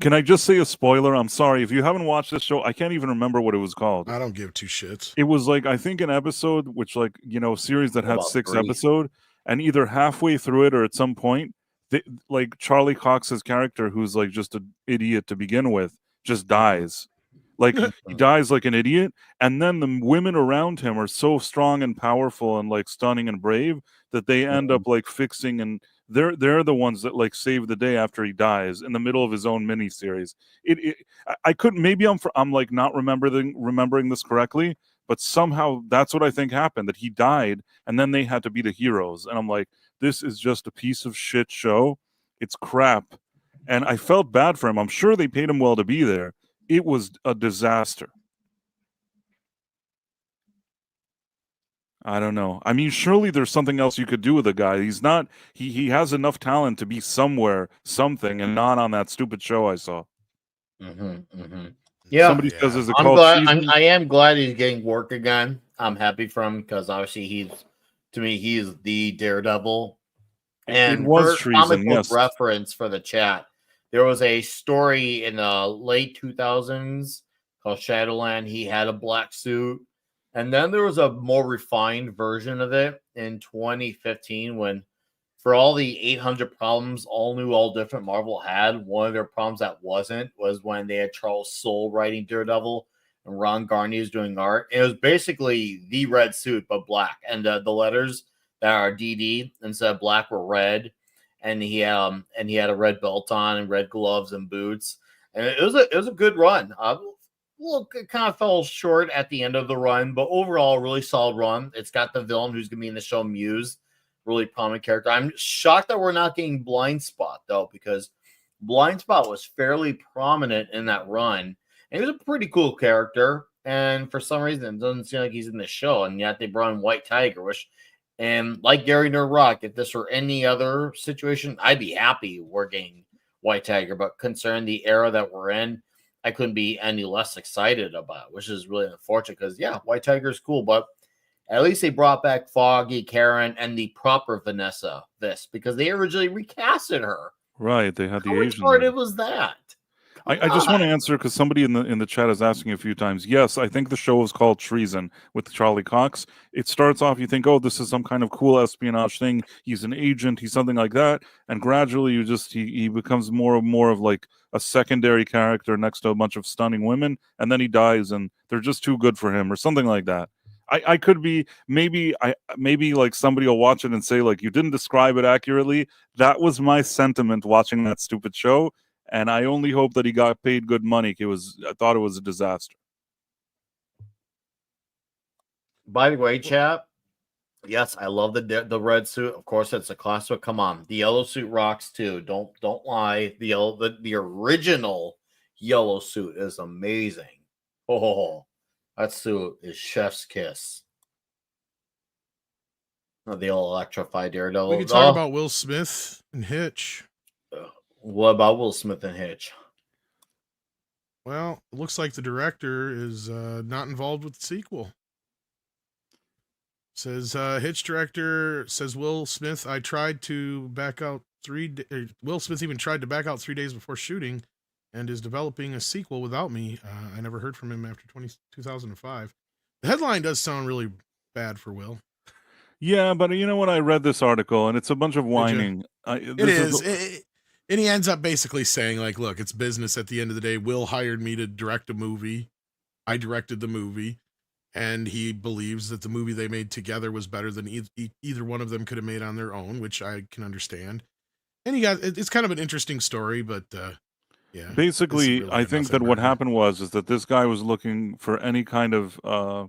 Can I just say a spoiler? I'm sorry. If you haven't watched this show, I can't even remember what it was called.
I don't give two shits.
It was like, I think an episode, which like, series that had 6 episodes, and either halfway through it or at some point, like Charlie Cox's character, who's like just an idiot to begin with, just dies. Like he dies like an idiot, and then the women around him are so strong and powerful and like stunning and brave that they end up like fixing, and they're the ones that like save the day after he dies in the middle of his own miniseries. I couldn't, maybe I'm like not remembering this correctly, but somehow that's what I think happened, that he died and then they had to be the heroes. And I'm like, this is just a piece of shit show. It's crap. And I felt bad for him. I'm sure they paid him well to be there. It was a disaster. I don't know. I mean, surely there's something else you could do with a guy. He's not, he has enough talent to be somewhere, something, and not on that stupid show I saw.
Yeah,
Somebody says, is it
I'm
called
glad.
Treason?
I am glad he's getting work again. I'm happy for him because obviously to me, he's the Daredevil.
It
And
was
for
treason,
comic book
yes.
reference for the chat, there was a story in the late 2000s called Shadowland. He had a black suit. And then there was a more refined version of it in 2015 when, for all the 800 problems all new, all different Marvel had, one of their problems that wasn't was when they had Charles Soule writing Daredevil and Ron Garney was doing art. It was basically the red suit, but black. And the letters that are DD instead of black were red. And he had a red belt on and red gloves and boots. And it was a good run. Well, it kind of fell short at the end of the run, but overall, really solid run. It's got the villain who's going to be in the show, Muse, really prominent character. I'm shocked that we're not getting Blind Spot, though, because Blind Spot was fairly prominent in that run. And he was a pretty cool character. And for some reason, it doesn't seem like he's in the show. And yet they brought in White Tiger, and like Gary Nerd Rock, if this were any other situation, I'd be happy we're getting White Tiger. But concerning the era that we're in, I couldn't be any less excited about, which is really unfortunate because, yeah, White Tiger is cool, but at least they brought back Foggy, Karen, and the proper Vanessa because they originally recasted her.
Right, they had the
How
Asian.
retarded was that?
I just want to answer because somebody in the chat is asking a few times. Yes, I think the show is called Treason with Charlie Cox. It starts off, you think, oh, this is some kind of cool espionage thing. He's an agent. He's something like that. And gradually he becomes more and more of like a secondary character next to a bunch of stunning women. And then he dies and they're just too good for him or something like that. I could be, maybe like somebody will watch it and say like, you didn't describe it accurately. That was my sentiment watching that stupid show. And I only hope that he got paid good money. I thought it was a disaster.
By the way, chap, yes, I love the red suit. Of course, it's a classic. Come on, the yellow suit rocks too. Don't lie. The original yellow suit is amazing. Oh, that suit is chef's kiss. The old electrified Daredevil.
We could talk about Will Smith and Hitch.
What about Will Smith and Hitch?
Well, it looks like the director is not involved with the sequel. Says Hitch director says Will Smith. I tried to back out Will Smith even tried to back out 3 days before shooting, and is developing a sequel without me. I never heard from him after 2005. The headline does sound really bad for Will.
Yeah, but you know what? I read this article, and it's a bunch of whining.
It is. And he ends up basically saying, like, look, it's business at the end of the day. Will hired me to direct a movie. I directed the movie. And he believes that the movie they made together was better than either one of them could have made on their own, which I can understand. And it's kind of an interesting story, but yeah.
Basically, I think that what happened is that this guy was looking for any kind of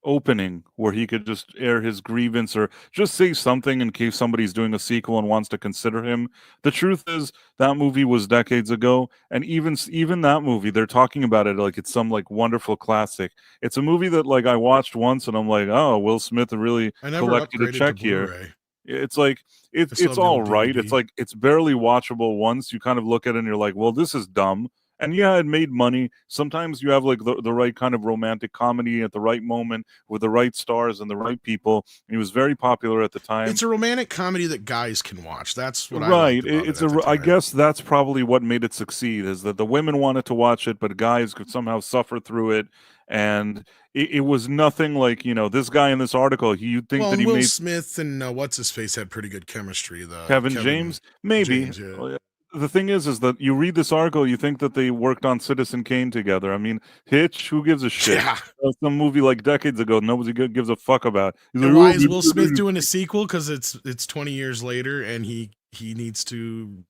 opening where he could just air his grievance or just say something in case somebody's doing a sequel and wants to consider him. The truth is that movie was decades ago, and even that movie, they're talking about it like it's some like wonderful classic. It's a movie that like I watched once and I'm like, oh, Will Smith really collected a check here. It's like it's all right. It's like it's barely watchable once. You kind of look at it and you're like, well, this is dumb. And yeah, it made money. Sometimes you have like the right kind of romantic comedy at the right moment with the right stars and the right people. And he was very popular at the time.
It's a romantic comedy that guys can watch. That's what
right.
I liked about it.
I guess that's probably what made it succeed, is that the women wanted to watch it, but guys could somehow suffer through it. And it was nothing like, this guy in this article, you'd think that he
Will
made
Smith and what's his face had pretty good chemistry.
Kevin James, maybe.
James, yeah.
the thing is that you read this article, you think that they worked on Citizen Kane together. I mean, Hitch, who gives a shit?
Yeah.
Some movie like decades ago, nobody gives a fuck about. He's
And
like,
why
"Oh,
is Will Smith doing a sequel? Because it's 20 years later, and he needs to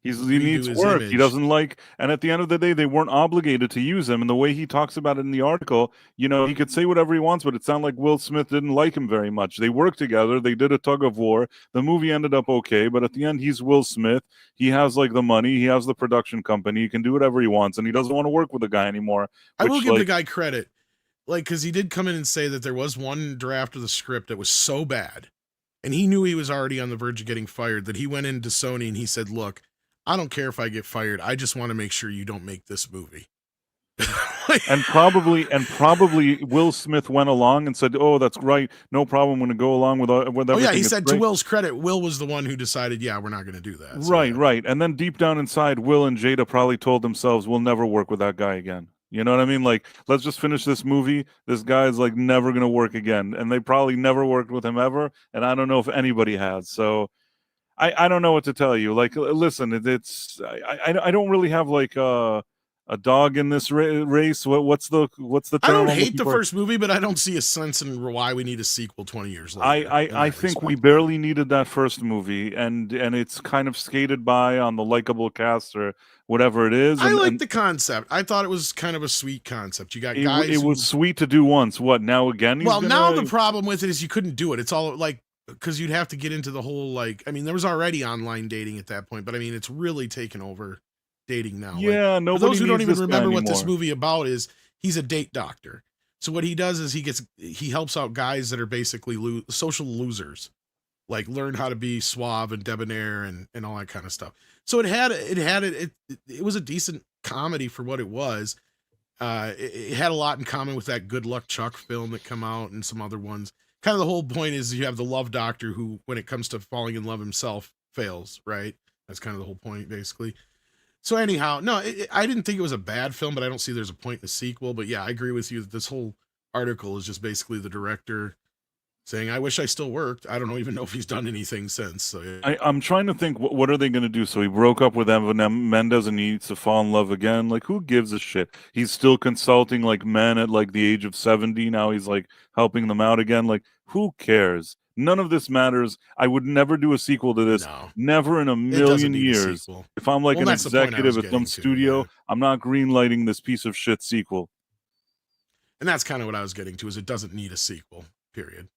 he
redo
needs
his
work. He
image.
doesn't like, and at the end of the day, they weren't obligated to use him. And the way he talks about it in the article, you know, he could say whatever he wants, but it sounded like Will Smith didn't like him very much. They worked together. They did a tug of war. The movie ended up okay, but at the end, he's Will Smith. He has like the money. He has the production company. He can do whatever he wants, and he doesn't want to work with the guy anymore.
I will
which,
give the
like,
guy credit, like, because he did come in and say that there was one draft of the script that was so bad, and he knew he was already on the verge of getting fired, that he went into Sony and he said, "Look, I don't care if I get fired. I just want to make sure you don't make this movie."
and probably Will Smith went along and said, "Oh, that's right, no problem. I'm going to go along with everything."
Oh yeah, he
It's
said,
great.
to Will's credit, Will was the one who decided, yeah, we're not going to do that. So,
Right,
yeah.
right. And then deep down inside, Will and Jada probably told themselves, "We'll never work with that guy again." You know what I mean? Like, let's just finish this movie. This guy's like never gonna work again, and they probably never worked with him ever. And I don't know if anybody has. So I don't know what to tell you. Like, listen, I don't really have like a dog in this race. What's the
I
term
don't
I'm
hate
looking
the
for?
first movie, but I don't see a sense in why we need a sequel 20 years later.
I think we barely needed that first movie, and it's kind of skated by on the likable cast or whatever it is.
I like
and
the concept. I thought it was kind of a sweet concept. You got
it,
guys.
it was sweet to do once. What now again?
Well, now the problem with it is you couldn't do it. It's all like, because you'd have to get into the whole, like, I mean, there was already online dating at that point, but I mean, it's really taken over dating now.
Yeah,
like,
nobody.
For those who don't
needs
even
this guy
remember what this
anymore.
movie about is, he's a date doctor. So what he does is he helps out guys that are basically social losers, like learn how to be suave and debonair and all that kind of stuff. So it was a decent comedy for what it was. It had a lot in common with that Good Luck Chuck film that come out and some other ones. Kind of the whole point is you have the love doctor who, when it comes to falling in love himself, fails, right? That's kind of the whole point, basically. So anyhow, no, I didn't think it was a bad film, but I don't see there's a point in the sequel. But yeah, I agree with you that this whole article is just basically the director saying, "I wish I still worked." I don't even know if he's done anything since. So yeah.
I'm trying to think, what are they going to do? So he broke up with Evan Mendes and he needs to fall in love again. Like, who gives a shit? He's still consulting like men at like the age of 70. Now he's like helping them out again. Like, who cares? None of this matters. I would never do a sequel to this.
No.
Never in a
It doesn't
million
need a
years.
sequel.
If I'm like
Well,
an
that's the point I
executive
was
at some
getting to,
studio,
yeah.
I'm not greenlighting this piece of shit sequel.
And that's kind of what I was getting to, is it doesn't need a sequel, period.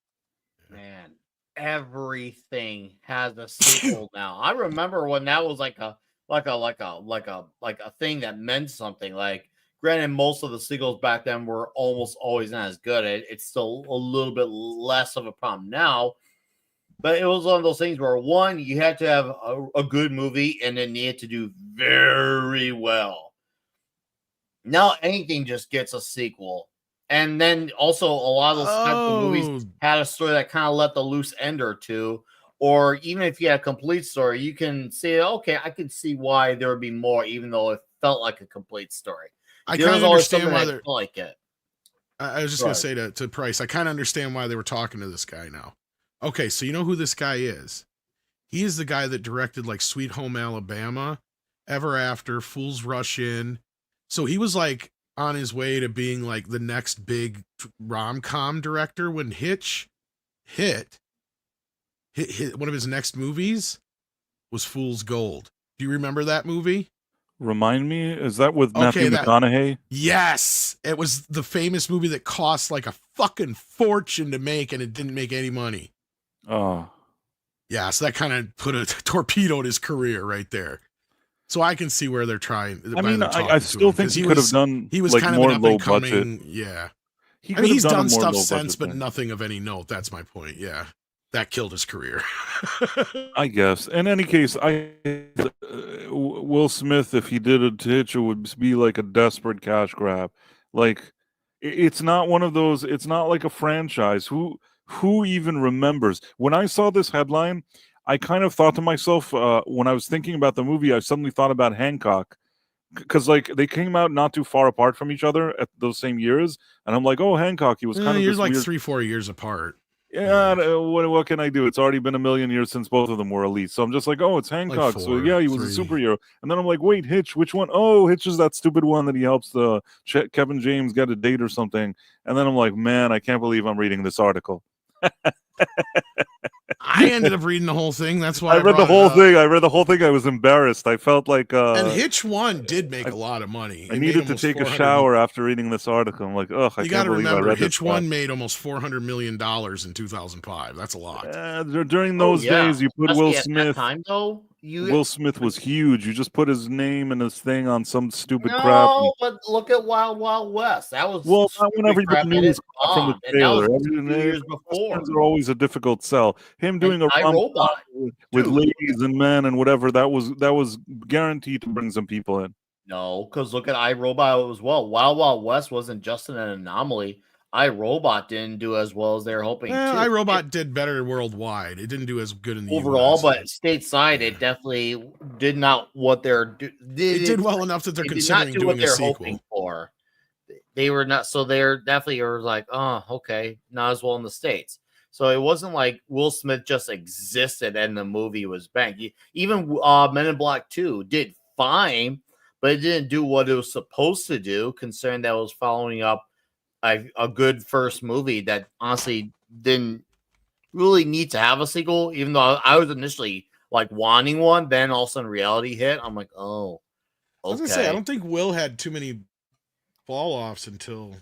Man, everything has a sequel now. I remember when that was like a thing that meant something. Like, granted, most of the sequels back then were almost always not as good. It's still a little bit less of a problem now, but it was one of those things where, one, you had to have a good movie and it needed to do very well. Now anything just gets a sequel. And then also a lot of those types of movies had a story that kind of let the loose end or two. Or even if you had a complete story, you can say, okay, I can see why there would be more, even though it felt like a complete story.
I kind of understand why they're
like it.
I was just going to say to Price, I kind of understand why they were talking to this guy now. Okay, so you know who this guy is? He is the guy that directed like Sweet Home Alabama, Ever After, Fools Rush In. So he was like on his way to being like the next big rom-com director when Hitch hit one of his next movies was Fool's Gold. Do you remember that movie?
Remind me, is that with Matthew McConaughey?
Yes. It was the famous movie that cost like a fucking fortune to make and it didn't make any money.
Oh.
Yeah, so that kind of put a torpedo in his career right there. So I can see where they're trying.
I mean, I still think he could have done like
kind
more
of an
low budget.
Yeah.
I
mean, he's done stuff since, but nothing of any note. That's my point. Yeah. That killed his career.
I guess. In any case, Will Smith, if he did a Hitch, it would be like a desperate cash grab. Like, it's not one of those. It's not like a franchise. Who even remembers? When I saw this headline, I kind of thought to myself, when I was thinking about the movie, I suddenly thought about Hancock. Because like they came out not too far apart from each other at those same years, and I'm like, oh, Hancock, he was kind of
you're
this
like
weird...
3-4 years apart.
Yeah, what can I do? It's already been a million years since both of them were released. So I'm just like, oh, it's Hancock. So yeah, he was a superhero. And then I'm like, wait, Hitch, which one? Oh, Hitch is that stupid one that he helps Kevin James get a date or something. And then I'm like, man, I can't believe I'm reading this article.
I ended up reading the whole thing. That's why
I read the whole thing. I read the whole thing. I was embarrassed. I felt like
and Hitch 1 did make a lot of money.
I needed to take a shower after reading this article. I'm like, ugh, I can't believe I read
Hitch 1 made almost $400 million in 2005. That's a lot.
During those days, you put Will Smith.
Time, though,
Will Smith was huge. You just put his name and his thing on some stupid crap.
But look at Wild Wild West. That was
when everybody knew his from the trailer.
2 years before.
Are always a difficult sell. Him doing a
robot
with ladies and men and whatever, that was guaranteed to bring some people in.
No, because look at iRobot as well. Wild Wild West wasn't just an anomaly. iRobot didn't do as well as they were hoping.
iRobot did better worldwide. It didn't do as good in the
overall,
US.
But stateside, it definitely did not what they're.
It did well enough that they're considering doing a sequel.
Hoping for. They were not, so they're definitely are like, oh, okay, not as well in the States. So it wasn't like Will Smith just existed and the movie was bang. Even Men in Black 2 did fine, but it didn't do what it was supposed to do, considering that it was following up a good first movie that honestly didn't really need to have a sequel, even though I was initially like wanting one. Then all of a sudden reality hit. I'm like, oh, okay.
I was gonna say, I don't think Will had too many fall offs until.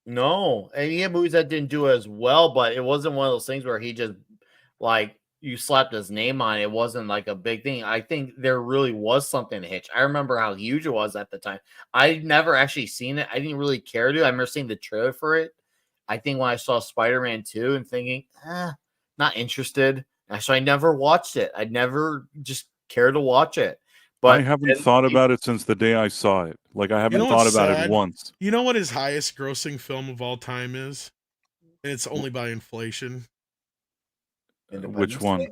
No, and he had movies that didn't do as well, but it wasn't one of those things where he just like you slapped his name on it. It wasn't like a big thing. I think there really was something to Hitch. I remember how huge it was at the time. I'd never actually seen it. I didn't really care to. I remember seeing the trailer for it. I think when I saw Spider-Man 2 and thinking, not interested. So I never watched it. I'd never just cared to watch it. But
I haven't thought about it since the day I saw it. Like, I haven't thought about it once.
You know what his highest grossing film of all time is? And it's only by inflation.
Which one?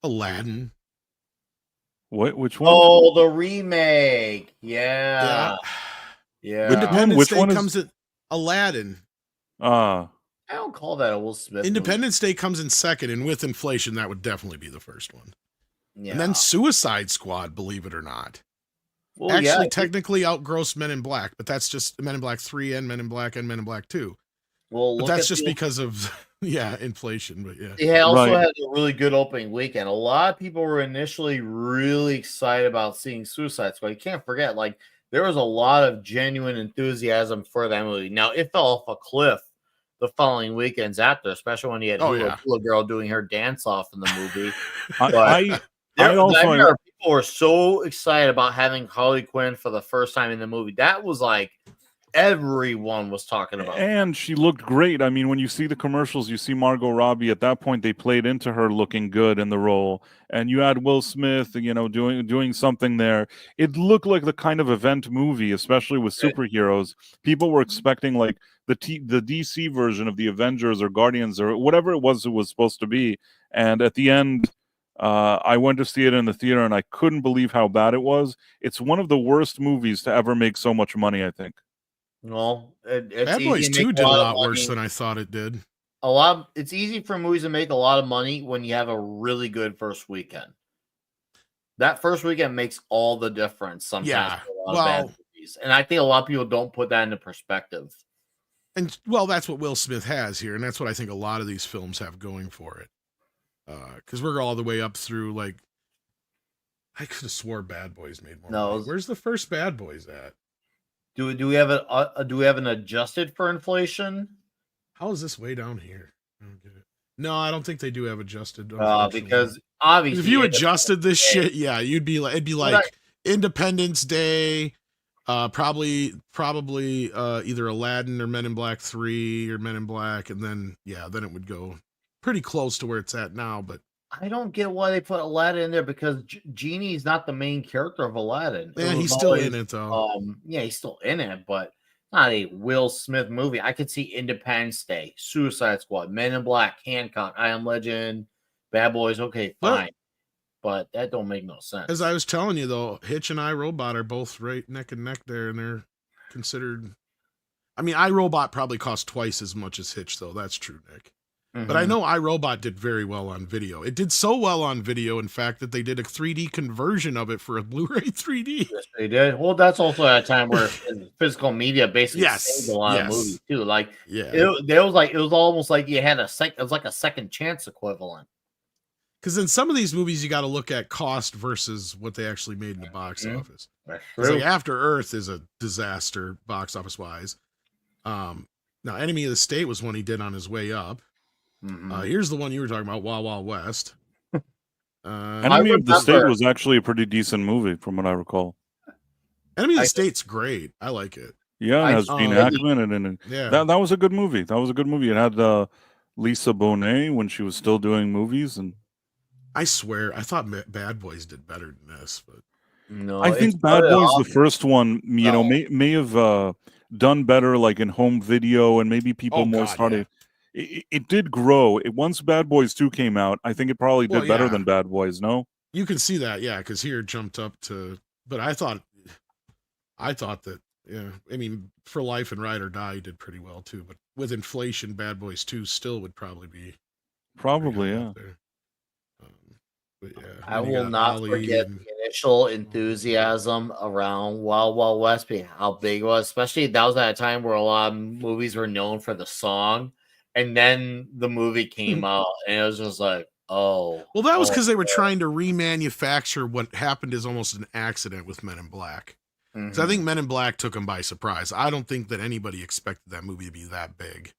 Aladdin.
What? Which one?
Oh, the remake. Yeah.
Independence Day comes in Aladdin.
I don't call that a Will Smith.
Independence Day comes in second, and with inflation, that would definitely be the first one.
Yeah.
And then Suicide Squad, believe it or not.
Well,
actually technically outgrossed Men in Black, but that's just Men in Black 3 and Men in Black and Men in Black 2.
Well,
but that's just because of inflation. But
it also had a really good opening weekend. A lot of people were initially really excited about seeing Suicide Squad. You can't forget, like, there was a lot of genuine enthusiasm for that movie. Now, it fell off a cliff the following weekends after, especially when you had Hula Girl doing her dance off in the movie. People were so excited about having Harley Quinn for the first time in the movie. That was like everyone was talking about.
And she looked great. I mean, when you see the commercials, you see Margot Robbie. At that point, they played into her looking good in the role. And you had Will Smith, doing something there. It looked like the kind of event movie, especially with superheroes. People were expecting like the DC version of the Avengers or Guardians or whatever it was supposed to be. And at the end, I went to see it in the theater, and I couldn't believe how bad it was. It's one of the worst movies to ever make so much money, I think.
Well,
Bad Boys 2 did a lot worse than I thought it did.
It's easy for movies to make a lot of money when you have a really good first weekend. That first weekend makes all the difference sometimes for a lot of bad movies. And I think a lot of people don't put that into perspective.
And, well, that's what Will Smith has here, and that's what I think a lot of these films have going for it. Because we're all the way up through, like, I could have swore Bad Boys made more money. Where's the first Bad Boys at?
Do we have an adjusted for inflation?
How is this way down here? I don't get it. No, I don't think they do have adjusted.
Because obviously,
if you adjusted this shit, it'd be like Independence Day, probably either Aladdin or Men in Black 3 or Men in Black, and then it would go pretty close to where it's at now. But
I don't get why they put Aladdin in there, because Genie's not the main character of Aladdin.
Yeah, he's still in it though.
He's still in it, but not a Will Smith movie. I could see Independence Day, Suicide Squad, Men in Black, Hancock, I Am Legend, Bad Boys. Okay, fine, but that don't make no sense.
As I was telling you though, Hitch and iRobot are both right neck and neck there, and they're considered. I mean, iRobot probably cost twice as much as Hitch, though. That's true, Nick. But I know iRobot did very well on video. It did so well on video, in fact, that they did a 3D conversion of it for a Blu-ray 3D.
Yes, they did. Well, that's also at a time where physical media basically saved a lot of
yes.
movies too. Like,
Yeah.
it was almost like you had it was like a second chance equivalent.
Because in some of these movies, you got to look at cost versus what they actually made in the box office.
That's
Because
true.
like After Earth is a disaster box office wise. Now, Enemy of the State was one he did on his way up. Here's the one you were talking about, Wild Wild West.
Enemy of the State was actually a pretty decent movie, from what I recall.
Enemy of the State's great. I like it.
Yeah, it has Gene Hackman in it.
Yeah.
That was a good movie. That was a good movie. It had Lisa Bonet when she was still doing movies, and
I swear, I thought Bad Boys did better than this, but
no,
I think Bad Boys, the first one, you know, may have done better, like in home video, and maybe people started. Yeah. It did grow. Once Bad Boys 2 came out, I think it probably did better than Bad Boys. No,
you can see that, yeah, because here it jumped up to. But I thought that, yeah, I mean, For Life and Ride or Die did pretty well too. But with inflation, Bad Boys 2 still would probably be
yeah.
But yeah,
I will not forget the initial enthusiasm around Wild Wild West being how big it was. Especially that was at a time where a lot of movies were known for the song, and then the movie came out, and it was just like, oh.
Well, that was because they were trying to remanufacture what happened as almost an accident with Men in Black. So I think Men in Black took them by surprise. I don't think that anybody expected that movie to be that big.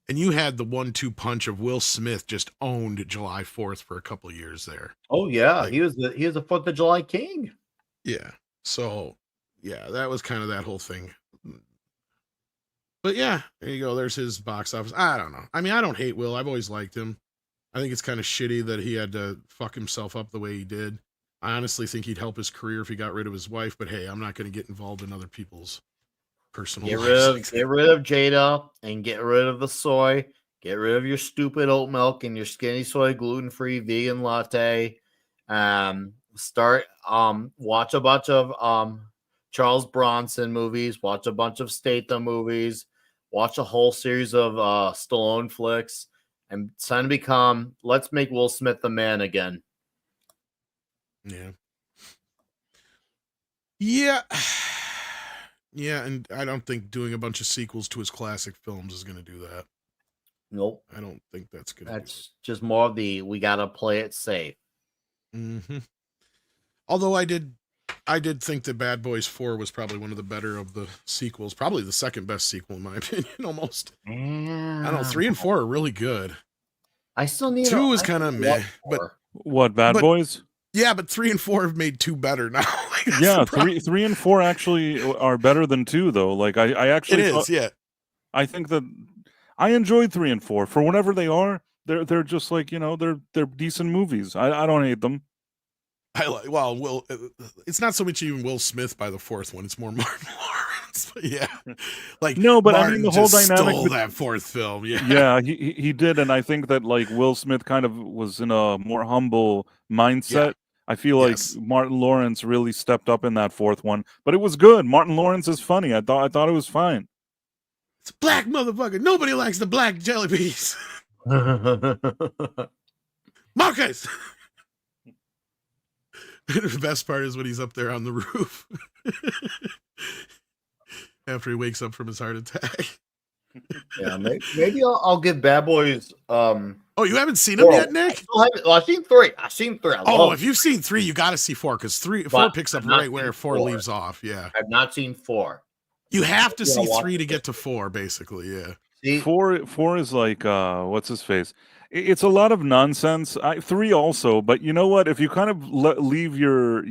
And you had the 1-2 punch of Will Smith just owned July 4th for a couple of years there.
Oh yeah, like, he was the 4th of July king.
Yeah. So yeah, that was kind of that whole thing. But yeah, there you go. There's his box office. I don't know. I mean, I don't hate Will. I've always liked him. I think it's kind of shitty that he had to fuck himself up the way he did. I honestly think he'd help his career if he got rid of his wife, but hey, I'm not going to get involved in other people's personal lives.
Get rid of Jada and get rid of the soy. Get rid of your stupid oat milk and your skinny soy gluten-free vegan latte. Watch a bunch of Charles Bronson movies. Watch a bunch of Statham movies. Watch a whole series of Stallone flicks. And it's time to become, let's make Will Smith the man again.
Yeah. Yeah. Yeah, and I don't think doing a bunch of sequels to his classic films is going to do that.
Nope.
I don't think that's going to
That's just more of the, we got to play it safe.
Although I did think that Bad Boys 4 was probably one of the better of the sequels. Probably the second best sequel, in my opinion, almost. I don't know, 3 and 4 are really good.
I still need
2 is kind of meh. But
what, Bad Boys?
Yeah, but 3 and 4 have made 2 better now. Like,
yeah, 3 and 4 actually are better than 2, though. Like I actually,
it is. Yeah,
I think that I enjoyed 3 and 4 for whatever they are. They're just like, you know, they're decent movies. I don't hate them.
Will. It's not so much even Will Smith by the 4th one. It's more Martin Lawrence. But yeah, like
no, but
Martin
I mean the whole dynamic
stole that 4th film. Yeah,
yeah, he did, and I think that like Will Smith kind of was in a more humble mindset. Yeah. I feel like Martin Lawrence really stepped up in that 4th one, but it was good. Martin Lawrence is funny. I thought it was fine.
It's a black motherfucker. Nobody likes the black jelly beans. Marcus. The best part is when he's up there on the roof after he wakes up from his heart attack.
Yeah, maybe I'll give Bad Boys.
Oh, you haven't seen them yet, Nick?
I've seen 3. I've seen 3.
If you've seen 3, you got to see 4 because 4 picks up right where 4 leaves off. Yeah,
I've not seen 4.
You have to see 3 to get to 4, basically. Yeah,
see?
4 is like what's his face? It's a lot of nonsense. 3 also, but you know what? If you kind of leave your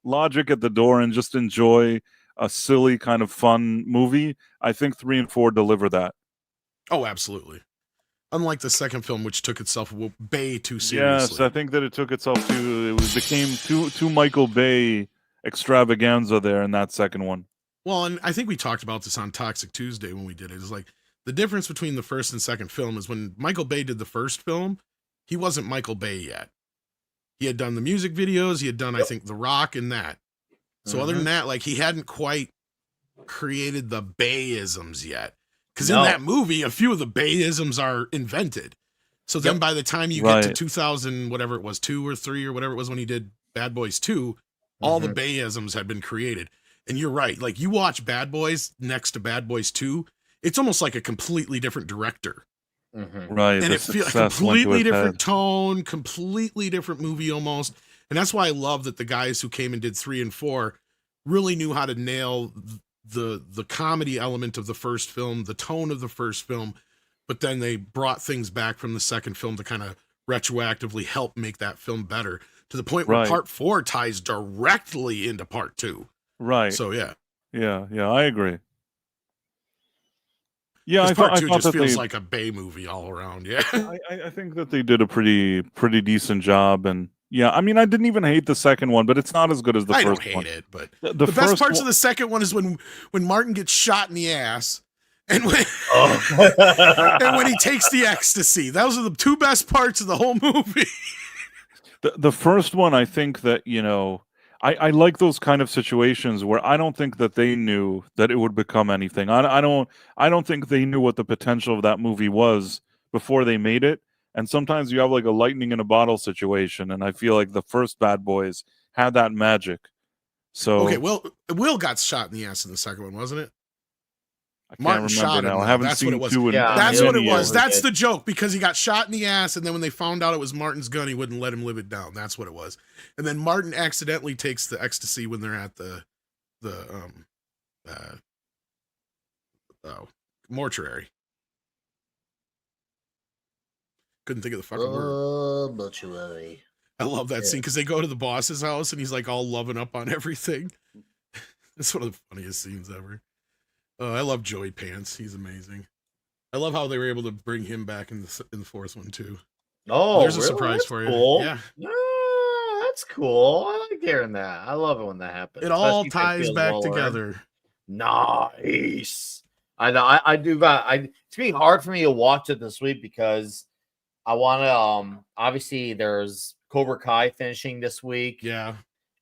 logic at the door and just enjoy a silly kind of fun movie, I think 3 and 4 deliver that.
Oh, absolutely. Unlike the second film, which took itself Bay too seriously.
Yes, I think that it took itself became too Michael Bay extravaganza there in that second one.
Well, and I think we talked about this on Toxic Tuesday when we did it. It's like the difference between the first and second film is when Michael Bay did the first film, he wasn't Michael Bay yet. He had done the music videos. He had done, I think, The Rock and that. So other than that, like he hadn't quite created the Bayisms yet. Because in that movie, a few of the Bayisms are invented. So then by the time you get to 2000, whatever it was, 2 or 3 or whatever it was when he did Bad Boys 2, all the Bayisms had been created. And you're right. Like, you watch Bad Boys next to Bad Boys 2, it's almost like a completely different director.
Right.
And it feels like a completely different tone, completely different movie almost. And that's why I love that the guys who came and did 3 and 4 really knew how to nail the comedy element of the first film, the tone of the first film, but then they brought things back from the second film to kind of retroactively help make that film better, to the point where part 4 ties directly into part 2.
Right.
So yeah,
I agree. Yeah,
part 2 just feels like a Bay movie all around. Yeah,
I think that they did a pretty decent job, and yeah, I mean, I didn't even hate the second one, but it's not as good as the first one.
I don't hate it, but the best parts of the second one is when Martin gets shot in the ass, and when and when he takes the ecstasy. Those are the 2 best parts of the whole movie.
The first one, I think that, I like those kind of situations where I don't think that they knew that it would become anything. I don't think they knew what the potential of that movie was before they made it. And sometimes you have like a lightning in a bottle situation, and I feel like the first Bad Boys had that magic. So
okay, Will got shot in the ass in the second one, wasn't it?
Martin shot him. I haven't seen 2 in
That's what it was. That's the joke, because he got shot in the ass, and then when they found out it was Martin's gun, he wouldn't let him live it down. That's what it was. And then Martin accidentally takes the ecstasy when they're at the mortuary. Couldn't think of the fucking word.
Mortuary.
I love that scene because they go to the boss's house and he's like all loving up on everything. It's one of the funniest scenes ever. I love Joey Pants. He's amazing. I love how they were able to bring him back in the fourth one too.
Oh,
there's a
really?
surprise
That's
for you.
Cool.
Yeah,
that's cool. I like hearing that. I love it when that happens.
It all ties back together.
Nice. I know. I do. It's being hard for me to watch it this week because I want to. Obviously, there's Cobra Kai finishing this week.
Yeah.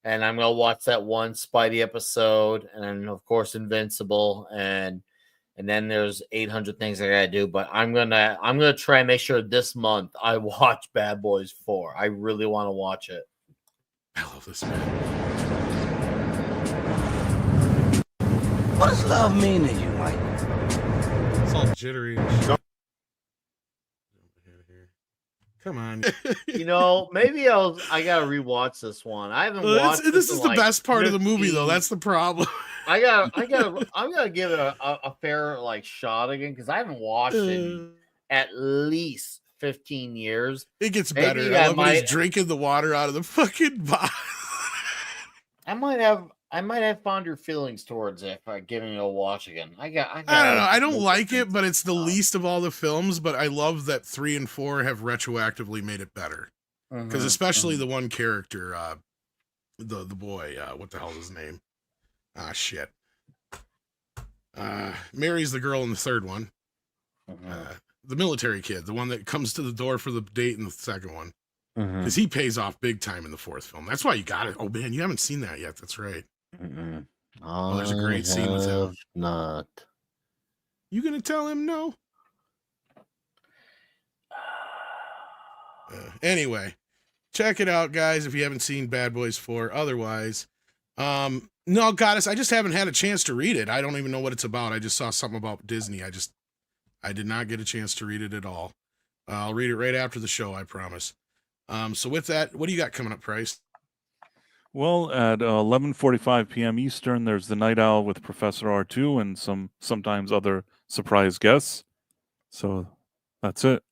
And I'm gonna watch that one Spidey episode, and then of course Invincible, and then there's 800 things I gotta do. But I'm gonna try and make sure this month I watch Bad Boys 4. I really want to watch it.
I love this man.
What does love mean to you, Mike?
It's all jittery. Come on.
Maybe I gotta rewatch this one. I haven't watched
this is the best part of the movie, though. That's the problem.
I'm gonna give it a fair shot again because I haven't watched it in at least 15 years.
It gets better. I love when he's drinking the water out of the fucking bottle.
I might have fonder feelings towards it by giving it a watch again. I don't
know. I don't like it, but it's the least of all the films. But I love that 3 and 4 have retroactively made it better. Because especially the one character, the boy, what the hell is his name? Shit. Marries the girl in the third one. The military kid, the one that comes to the door for the date in the second one. Because he pays off big time in the fourth film. That's why you got it. Oh man, you haven't seen that yet. That's right. Oh, there's a great scene with him.
Not.
You gonna tell him no? Anyway, check it out, guys, if you haven't seen Bad Boys 4. Otherwise, no, Goddess, I just haven't had a chance to read it. I don't even know what it's about. I just saw something about Disney. I did not get a chance to read it at all. I'll read it right after the show, I promise. So with that, what do you got coming up, Price?
Well, at 11:45 p.m. Eastern, there's the Night Owl with Professor R2 and sometimes other surprise guests. So that's it.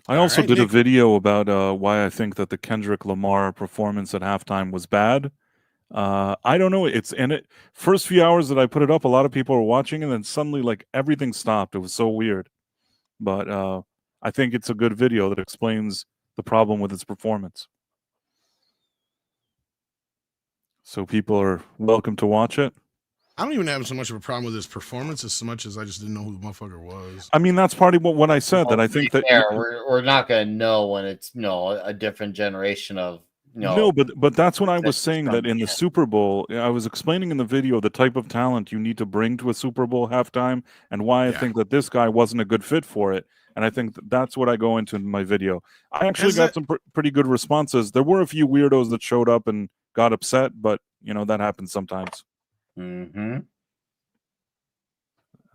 I also did a video about why I think that the Kendrick Lamar performance at halftime was bad. I don't know. First few hours that I put it up, a lot of people were watching, and then suddenly everything stopped. It was so weird. But I think it's a good video that explains the problem with its performance. So people are welcome to watch it.
I don't even have so much of a problem with his performance as much as I just didn't know who the motherfucker was.
I mean, that's part of what I said, that I think that
we're not going to know when it's a different generation of
No, but that's what I was saying, that in the
Yeah.
Super Bowl, I was explaining in the video the type of talent you need to bring to a Super Bowl halftime and why I
Yeah.
think that this guy wasn't a good fit for it. And I think that's what I go into in my video. I actually
Has
got
that-
some pretty good responses. There were a few weirdos that showed up and got upset, but that happens sometimes.
Mm-hmm.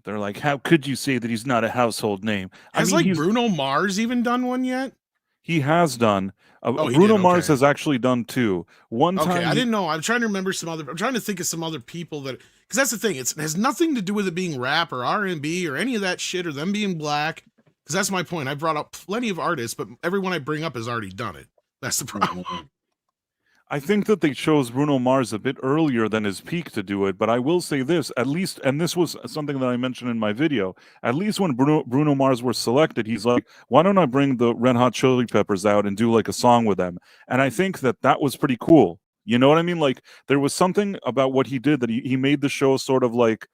They're like, "How could you say that he's not a household name?"
Has Bruno Mars even done one yet?
He has done.
Oh, he
Bruno
did,
Mars
okay.
has actually done 2. One
Okay,
time
I didn't know. I'm trying to remember I'm trying to think of some other people that, because that's the thing. It has nothing to do with it being rap or R&B or any of that shit or them being black. Because that's my point. I brought up plenty of artists, but everyone I bring up has already done it. That's the problem.
I think that they chose Bruno Mars a bit earlier than his peak to do it, but I will say this, at least, and this was something that I mentioned in my video, at least when Bruno Mars were selected, he's like, why don't I bring the Red Hot Chili Peppers out and do like a song with them? And I think that was pretty cool. You know what I mean? Like, there was something about what he did that he made the show sort of like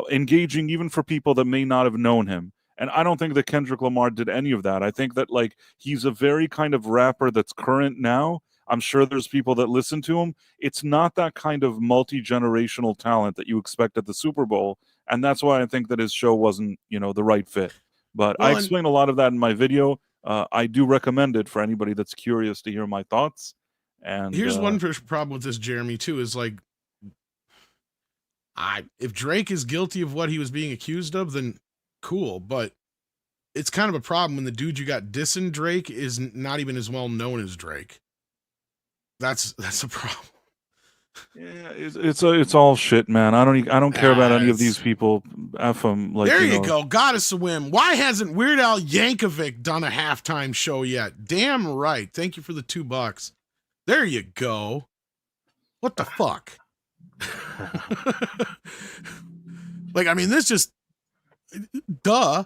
engaging even for people that may not have known him. And I don't think that Kendrick Lamar did any of that. I think that like he's a very kind of rapper that's current now. I'm sure there's people that listen to him. It's not that kind of multi-generational talent that you expect at the Super Bowl. And that's why I think that his show wasn't, the right fit. But I explain a lot of that in my video. I do recommend it for anybody that's curious to hear my thoughts. And
here's one problem with this, Jeremy, too, is like, if Drake is guilty of what he was being accused of, then cool. But it's kind of a problem when the dude you got dissing Drake is not even as well known as Drake. That's a problem.
Yeah, it's all shit, man. I don't care about any of these people. F them. Like,
there you go. Gotta swim. Why hasn't Weird Al Yankovic done a halftime show yet? Damn right. Thank you for the $2. There you go. What the fuck? Like, I mean, this just duh.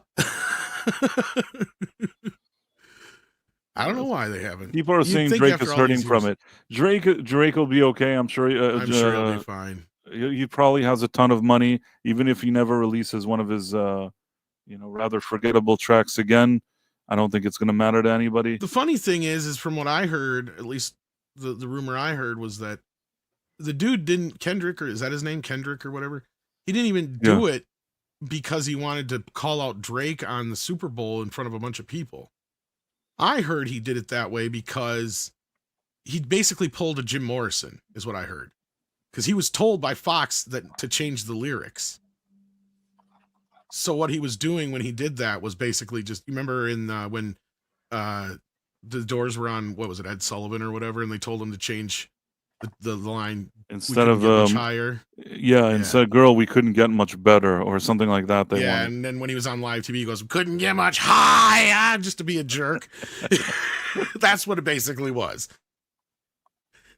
I don't know why they haven't.
People are saying Drake is hurting from it. Drake will be okay. I'm sure.
I'm sure he'll be fine.
He probably has a ton of money, even if he never releases one of his, rather forgettable tracks again. I don't think it's going to matter to anybody.
The funny thing is from what I heard, at least the rumor I heard was that the dude didn't, Kendrick, or is that his name, Kendrick or whatever? He didn't even do it because he wanted to call out Drake on the Super Bowl in front of a bunch of people. I heard he did it that way because he basically pulled a Jim Morrison, is what I heard. Because he was told by Fox that to change the lyrics. So what he was doing when he did that was basically just, remember in when the Doors were on, what was it, Ed Sullivan or whatever, and they told him to change the line
instead of
much higher.
Yeah, instead, girl, we couldn't get much better, or something like that.
And then when he was on live TV, he goes, couldn't get much higher, just to be a jerk. That's what it basically was.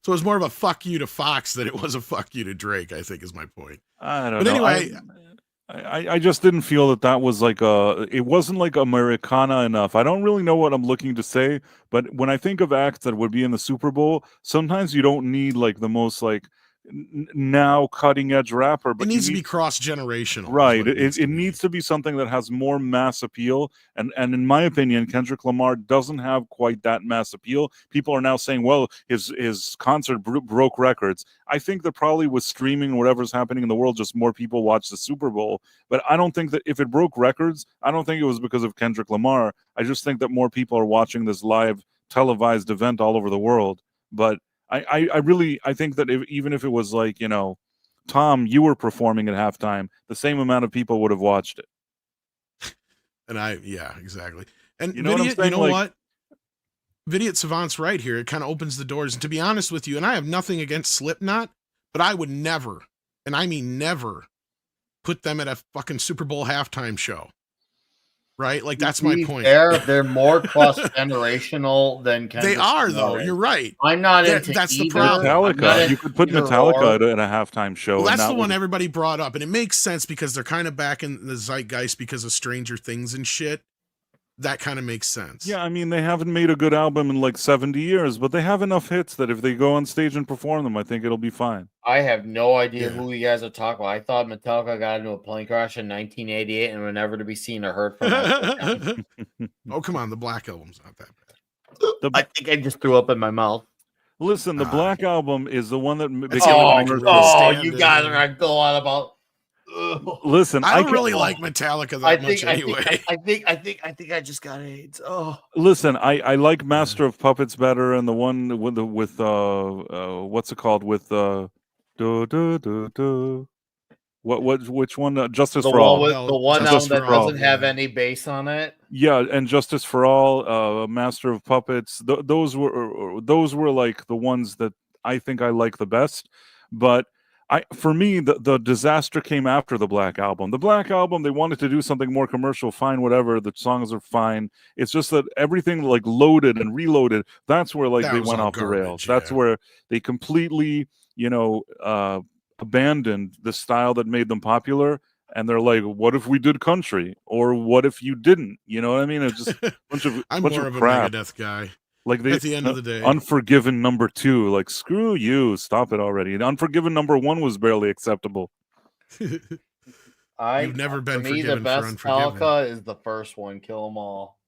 So it was more of a fuck you to Fox than it was a fuck you to Drake, I think is my point.
I don't
know. But anyway,
I just didn't feel that was like it wasn't like Americana enough. I don't really know what I'm looking to say, but when I think of acts that would be in the Super Bowl, sometimes you don't need like the most like now cutting edge rapper, but
it needs to be cross generational,
right? It needs to be something that has more mass appeal, and in my opinion, Kendrick Lamar doesn't have quite that mass appeal. People are now saying, well, his concert broke records. I think that probably with streaming and whatever's happening in the world, just more people watch the Super Bowl. But I don't think that if it broke records, I don't think it was because of Kendrick Lamar. I just think that more people are watching this live televised event all over the world. But I think that even if it was like, Tom, you were performing at halftime, the same amount of people would have watched it.
And exactly. And
you know what I'm saying?
What? Vidiot Savant's right here. It kind of opens the doors. And to be honest with you, and I have nothing against Slipknot, but I would never, and I mean never, put them at a fucking Super Bowl halftime show. Right? Like, that's my point.
They're more cross-generational than Kendrick.
They are, though. You're right.
I'm not into
that's
either.
the problem.
Metallica. You could put Metallica at a halftime show.
Well, that's the one everybody brought up. And it makes sense because they're kind of back in the zeitgeist because of Stranger Things and shit. That kind of makes sense.
Yeah, I mean, they haven't made a good album in like 70 years, but they have enough hits that if they go on stage and perform them, I think it'll be fine.
I have no idea who you guys are talking about. I thought Metallica got into a plane crash in 1988 and were never to be seen or heard from.
Oh, come on. The Black Album's not that bad.
I think I just threw up in my mouth.
Listen, the Black Album is the one that
That's the only one I can really stand
you
it.
guys are going on about. Ugh.
Listen,
I don't
can-
really like Metallica that much anyway.
I think I just got AIDS. Oh,
Listen, I like Master of Puppets better, and the one with what's it called with which one? Justice
the
for
one
All.
with the one
Justice
album that
for All,
doesn't have
yeah.
any bass on it.
Yeah, and Justice for All, Master of Puppets. Those were like the ones that I think I like the best. But for me, the disaster came after the Black Album. The Black Album, they wanted to do something more commercial. Fine, whatever. The songs are fine. It's just that everything like loaded and reloaded. That's where like
That
they
was
went
all
off the
garbage,
rails. That's
yeah.
where they completely, abandoned the style that made them popular. And they're like, what if we did country? Or what if you didn't? You know what I mean? It's just a bunch of
I'm
bunch
more
of
of a
crap.
Megadeth guy.
Like
At the end of the day.
Unforgiven #2, like screw you, stop it already. And Unforgiven #1 was barely acceptable.
You've never been
for me,
forgiven
the best
for Unforgiven.
Metallica is the first one, Kill 'Em All.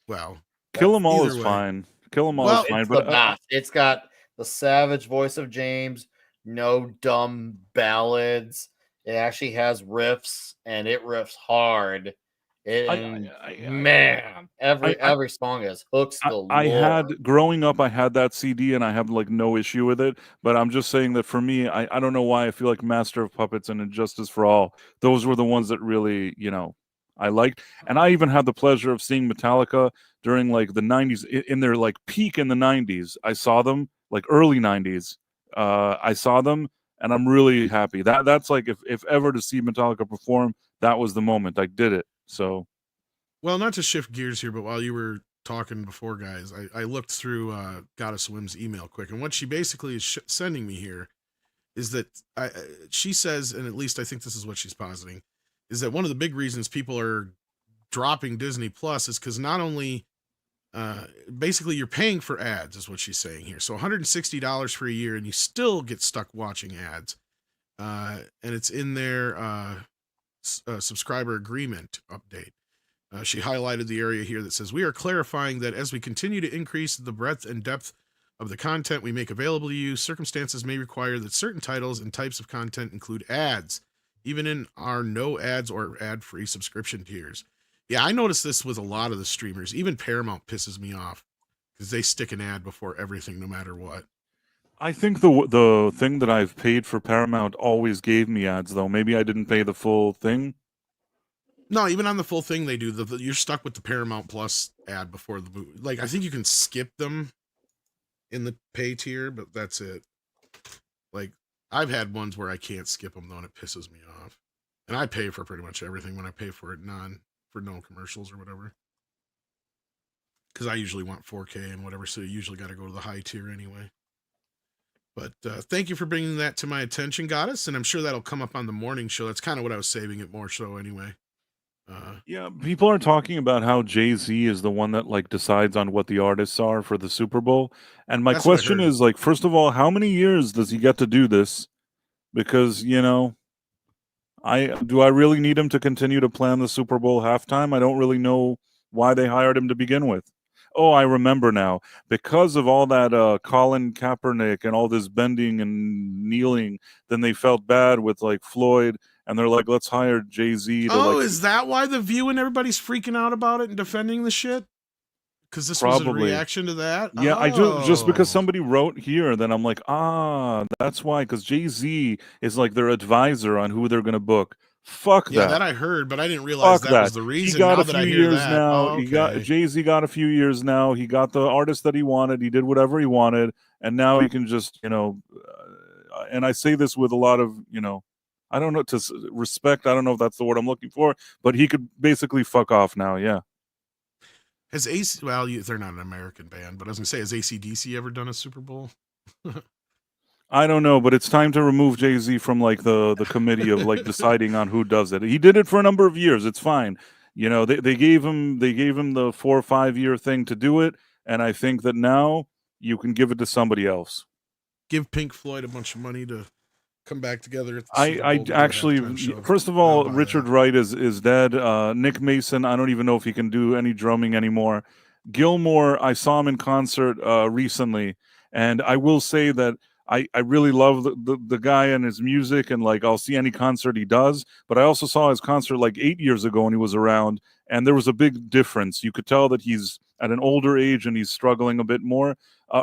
Well,
Kill 'Em All
either
is
way.
fine. Kill 'Em All
Well,
is fine,
It's
but
the best. It's got the savage voice of James, no dumb ballads. It actually has riffs, and it riffs hard. Every song has hooks galore.
I had growing up, I had that CD, and I have like no issue with it. But I'm just saying that for me, I don't know why I feel like Master of Puppets and Injustice for All, those were the ones that really, I liked. And I even had the pleasure of seeing Metallica during like the 90s, in their like peak in the 90s. I saw them like early 90s. I saw them, and I'm really happy. That's like if ever to see Metallica perform, that was the moment. I did it. So.
Well, not to shift gears here, but while you were talking before, guys, I looked through Goddess Wim's email quick, and what she basically is sending me here is that she says, and at least I think this is what she's positing, is that one of the big reasons people are dropping Disney Plus is because not only basically you're paying for ads, is what she's saying here. So $160 for a year, and you still get stuck watching ads, and it's in their subscriber agreement update. She highlighted the area here that says, we are clarifying that as we continue to increase the breadth and depth of the content we make available to you, circumstances may require that certain titles and types of content include ads, even in our no ads or ad-free subscription tiers. Yeah, I noticed this with a lot of the streamers. Even Paramount pisses me off because they stick an ad before everything, no matter what.
I think the thing that I've paid for Paramount always gave me ads, though. Maybe I didn't pay the full thing.
No, even on the full thing they do. You're stuck with the Paramount Plus ad before the movie. Like, I think you can skip them in the pay tier, but that's it. Like, I've had ones where I can't skip them, though, and it pisses me off. And I pay for pretty much everything when I pay for it, for no commercials or whatever. Because I usually want 4K and whatever, so you usually got to go to the high tier anyway. But thank you for bringing that to my attention, Goddess, and I'm sure that'll come up on the morning show. That's kind of what I was saving it more so anyway.
Yeah, people are talking about how Jay-Z is the one that like decides on what the artists are for the Super Bowl. And my question is, like, first of all, how many years does he get to do this? Because, do I really need him to continue to plan the Super Bowl halftime? I don't really know why they hired him to begin with. Oh, I remember now. Because of all that Colin Kaepernick and all this bending and kneeling, then they felt bad with like Floyd. And they're like, let's hire Jay-Z to
is that why The View and everybody's freaking out about it and defending the shit? Because this was a reaction to that?
Yeah, I just because somebody wrote here, then I'm like, that's why. Because Jay-Z is like their advisor on who they're going to book. Fuck that.
Yeah, that I heard, but I didn't realize that was the reason.
He got
now
a
that
few
I hear
years
that,
now. Jay-Z got a few years now. He got the artist that he wanted. He did whatever he wanted, and now he can just, and I say this with a lot of, I don't know, to respect. I don't know if that's the word I'm looking for, but he could basically fuck off now. Yeah.
Has they're not an American band, but I was gonna say, has AC/DC ever done a Super Bowl?
I don't know, but it's time to remove Jay-Z from like the committee of like deciding on who does it. He did it for a number of years. It's fine. They gave him the 4 or 5 year thing to do it, and I think that now you can give it to somebody else.
Give Pink Floyd a bunch of money to come back together at the Super
I
Bowl
actually, first of all, Richard Wright is dead. Nick Mason, I don't even know if he can do any drumming anymore. Gilmore, I saw him in concert recently, And I will say that I really love the guy and his music, and like I'll see any concert he does. But I also saw his concert like 8 years ago when he was around, and there was a big difference. You could tell that he's at an older age and he's struggling a bit more.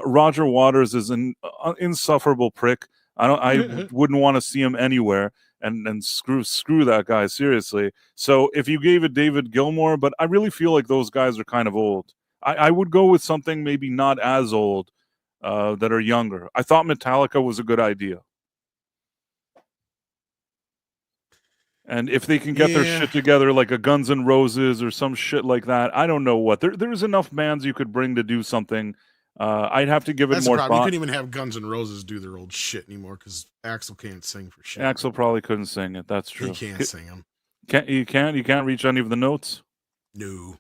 Roger Waters is an insufferable prick. I wouldn't want to see him anywhere. And screw that guy, seriously. So if you gave it David Gilmour, but I really feel like those guys are kind of old. I would go with something maybe not as old, that are younger. I thought Metallica was a good idea. And if they can get their shit together, like a Guns N' Roses or some shit like that, I don't know what. There's enough bands you could bring to do something. I'd have to give it more thought.
You couldn't even have Guns N' Roses do their old shit anymore because Axl can't sing for shit.
Axl probably couldn't sing it. That's true.
He can't sing them.
You can't reach any of the notes?
No.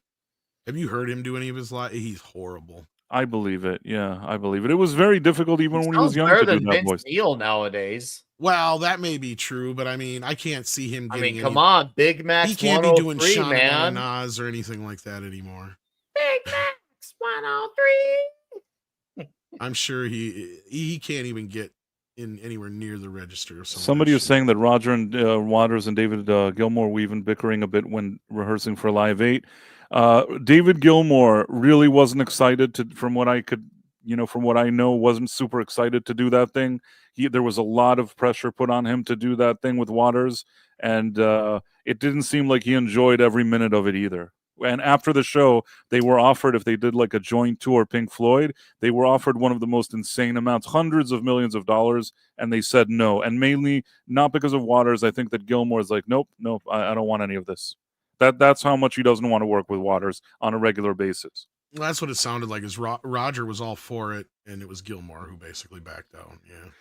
Have you heard him do any of his live? He's horrible.
I believe it. Yeah, I believe it. It was very difficult even when he was young
better
to do
than
that
Vince
voice.
Neil nowadays.
Well, that may be true, but I mean, I can't see him getting
come on, Big Max.
He can't be doing
103,
Shauna
man.
Nas or anything like that anymore.
Big Max 103.
I'm sure he can't even get in anywhere near the register of
Somebody was saying that Roger and Waters and David Gilmour were even bickering a bit when rehearsing for Live 8. David Gilmour really wasn't excited from what I know, wasn't super excited to do that thing. There was a lot of pressure put on him to do that thing with Waters, and it didn't seem like he enjoyed every minute of it either. And after the show, they were offered, if they did like a joint tour, Pink Floyd, they were offered one of the most insane amounts, hundreds of millions of dollars, and they said no. And mainly not because of Waters. I think that Gilmour's like, nope, I don't want any of this. That's how much he doesn't want to work with Waters on a regular basis.
Well, that's what it sounded like. Is Roger was all for it, and it was Gilmour who basically backed out. Yeah.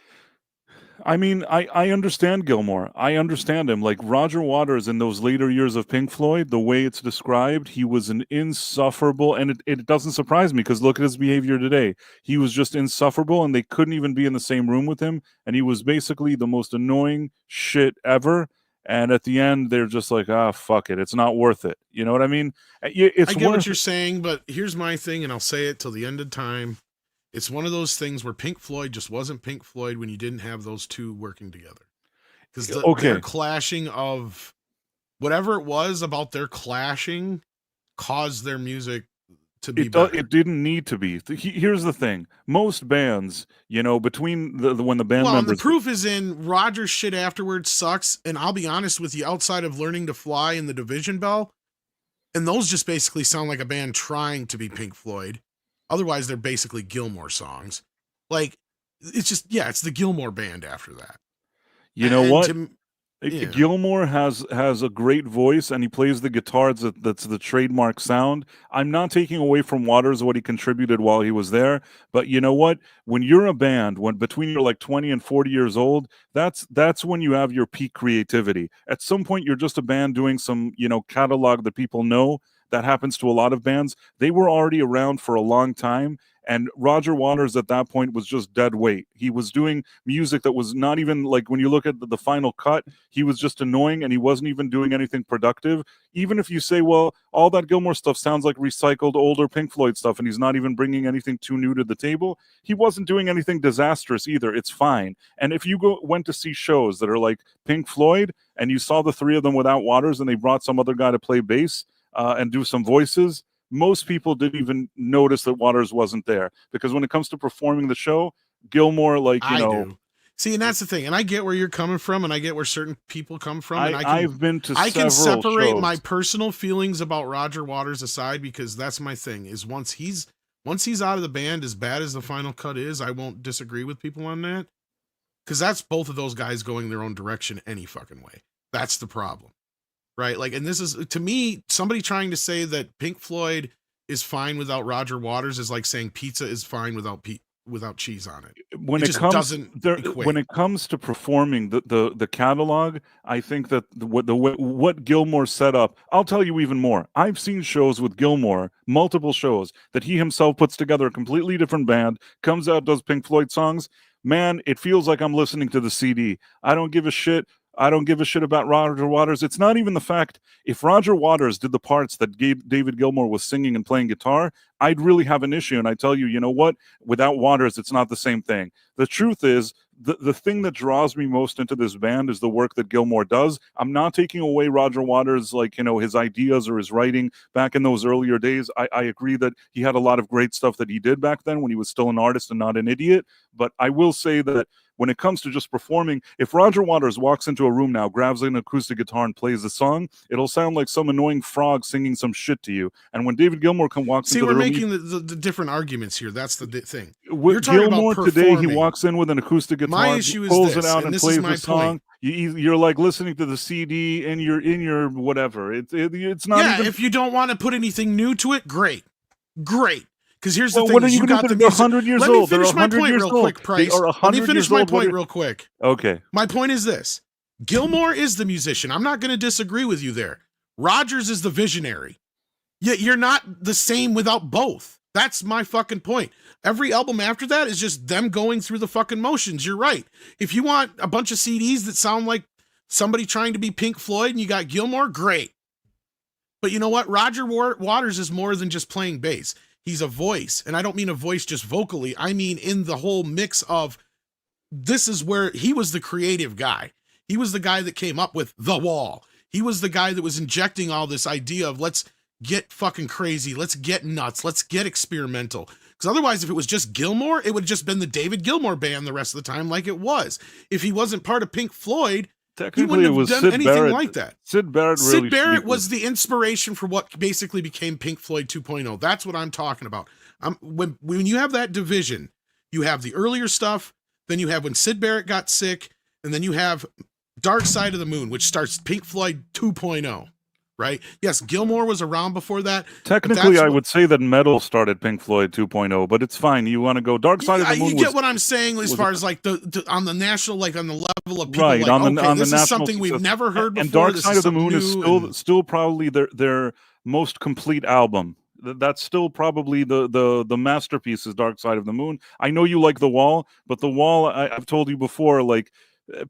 I mean, I understand Gilmour. I understand him. Like Roger Waters in those later years of Pink Floyd, the way it's described, he was an insufferable, and it doesn't surprise me because look at his behavior today. He was just insufferable, and they couldn't even be in the same room with him, and he was basically the most annoying shit ever. And at the end, they're just like, fuck it. It's not worth it. You know what I mean?
I get what you're saying, but here's my thing, and I'll say it till the end of time. It's one of those things where Pink Floyd just wasn't Pink Floyd when you didn't have those two working together. Because their clashing of whatever it was about their clashing caused their music to be better.
It didn't need to be. Here's the thing. Most bands, between when the band members...
the proof is in Roger's shit afterwards sucks, and I'll be honest with you, outside of Learning to Fly and the Division Bell, and those just basically sound like a band trying to be Pink Floyd. Otherwise, they're basically Gilmour songs. Like, it's just, it's the Gilmour band after that.
You know what? Gilmour has a great voice, and he plays the guitars. That's the trademark sound. I'm not taking away from Waters what he contributed while he was there, but you know what? When you're a band, when between you're like 20 and 40 years old, that's when you have your peak creativity. At some point, you're just a band doing some catalog that people know. That happens to a lot of bands. They were already around for a long time, and Roger Waters at that point was just dead weight. He was doing music that was not even, like, when you look at the final cut, he was just annoying, and he wasn't even doing anything productive. Even if you say, well, all that Gilmour stuff sounds like recycled older Pink Floyd stuff, and he's not even bringing anything too new to the table, he wasn't doing anything disastrous either. It's fine. And if you went to see shows that are like Pink Floyd, and you saw the three of them without Waters, and they brought some other guy to play bass, and do some voices, most people didn't even notice that Waters wasn't there. Because when it comes to performing the show, Gilmour, I do.
See, and that's the thing. And I get where you're coming from, and I get where certain people come from. And
I've been to
I can separate
shows.
my personal feelings about Roger Waters aside, because that's my thing, is once he's out of the band, as bad as the final cut is, I won't disagree with people on that. Because that's both of those guys going their own direction any fucking way. That's the problem. Right, like, and this is, to me, somebody trying to say that Pink Floyd is fine without Roger Waters is like saying pizza is fine without cheese on it.
When it comes to performing the catalog, I think that what Gilmour set up, I'll tell you even more. I've seen shows with Gilmour, multiple shows that he himself puts together a completely different band, comes out, does Pink Floyd songs. Man, it feels like I'm listening to the CD. I don't give a shit. I don't give a shit about Roger Waters. It's not even the fact, if Roger Waters did the parts that David Gilmour was singing and playing guitar, I'd really have an issue. And I tell you, you know what? Without Waters, it's not the same thing. The truth is, the thing that draws me most into this band is the work that Gilmour does. I'm not taking away Roger Waters, like, you know, his ideas or his writing back in those earlier days. I agree that he had a lot of great stuff that he did back then when he was still an artist and not an idiot. But I will say that when it comes to just performing, if Roger Waters walks into a room now, grabs an acoustic guitar and plays a song, it'll sound like some annoying frog singing some shit to you. And when David Gilmour walks into the room...
See, we're making the different arguments here. That's the thing.
You're talking Gilmour about today, he walks in with an acoustic guitar,
my issue is
pulls
this,
it out and plays the song.
Point.
You're like listening to the CD in your whatever. It's not even...
if you don't want to put anything new to it, great. Because here's the thing:
what are
you got the music.
100 years
Let me
old.
finish my point real quick, Price. Let me finish my point real quick.
Okay.
My point is this: Gilmour is the musician. I'm not going to disagree with you there. Rogers is the visionary. Yet you're not the same without both. That's my fucking point. Every album after that is just them going through the fucking motions. You're right. If you want a bunch of CDs that sound like somebody trying to be Pink Floyd and you got Gilmour, great. But you know what? Roger Waters is more than just playing bass. He's a voice. And I don't mean a voice just vocally. I mean in the whole mix of, this is where he was the creative guy. He was the guy that came up with The Wall. He was the guy that was injecting all this idea of let's get fucking crazy. Let's get nuts. Let's get experimental. Because otherwise, if it was just Gilmour, it would have just been the David Gilmour band the rest of the time like it was. If he wasn't part of Pink Floyd, he wouldn't have done
Sid
anything
Barrett,
like that.
Sid Barrett
was the inspiration for what basically became Pink Floyd 2.0. That's what I'm talking about. When you have that division, you have the earlier stuff, then you have when Sid Barrett got sick, and then you have Dark Side of the Moon, which starts Pink Floyd 2.0. Right? Yes, Gilmour was around before that.
Technically, I would say that metal started Pink Floyd 2.0, but it's fine. You want to go Dark Side of the Moon.
You get what I'm saying as far as like the on the national, like on the level of people,
right?
Like,
on
the
this
is something we've never heard before.
And Dark Side of the Moon is still probably their most complete album. That's still probably the masterpiece is Dark Side of the Moon. I know you like The Wall, but The Wall, I've told you before, like,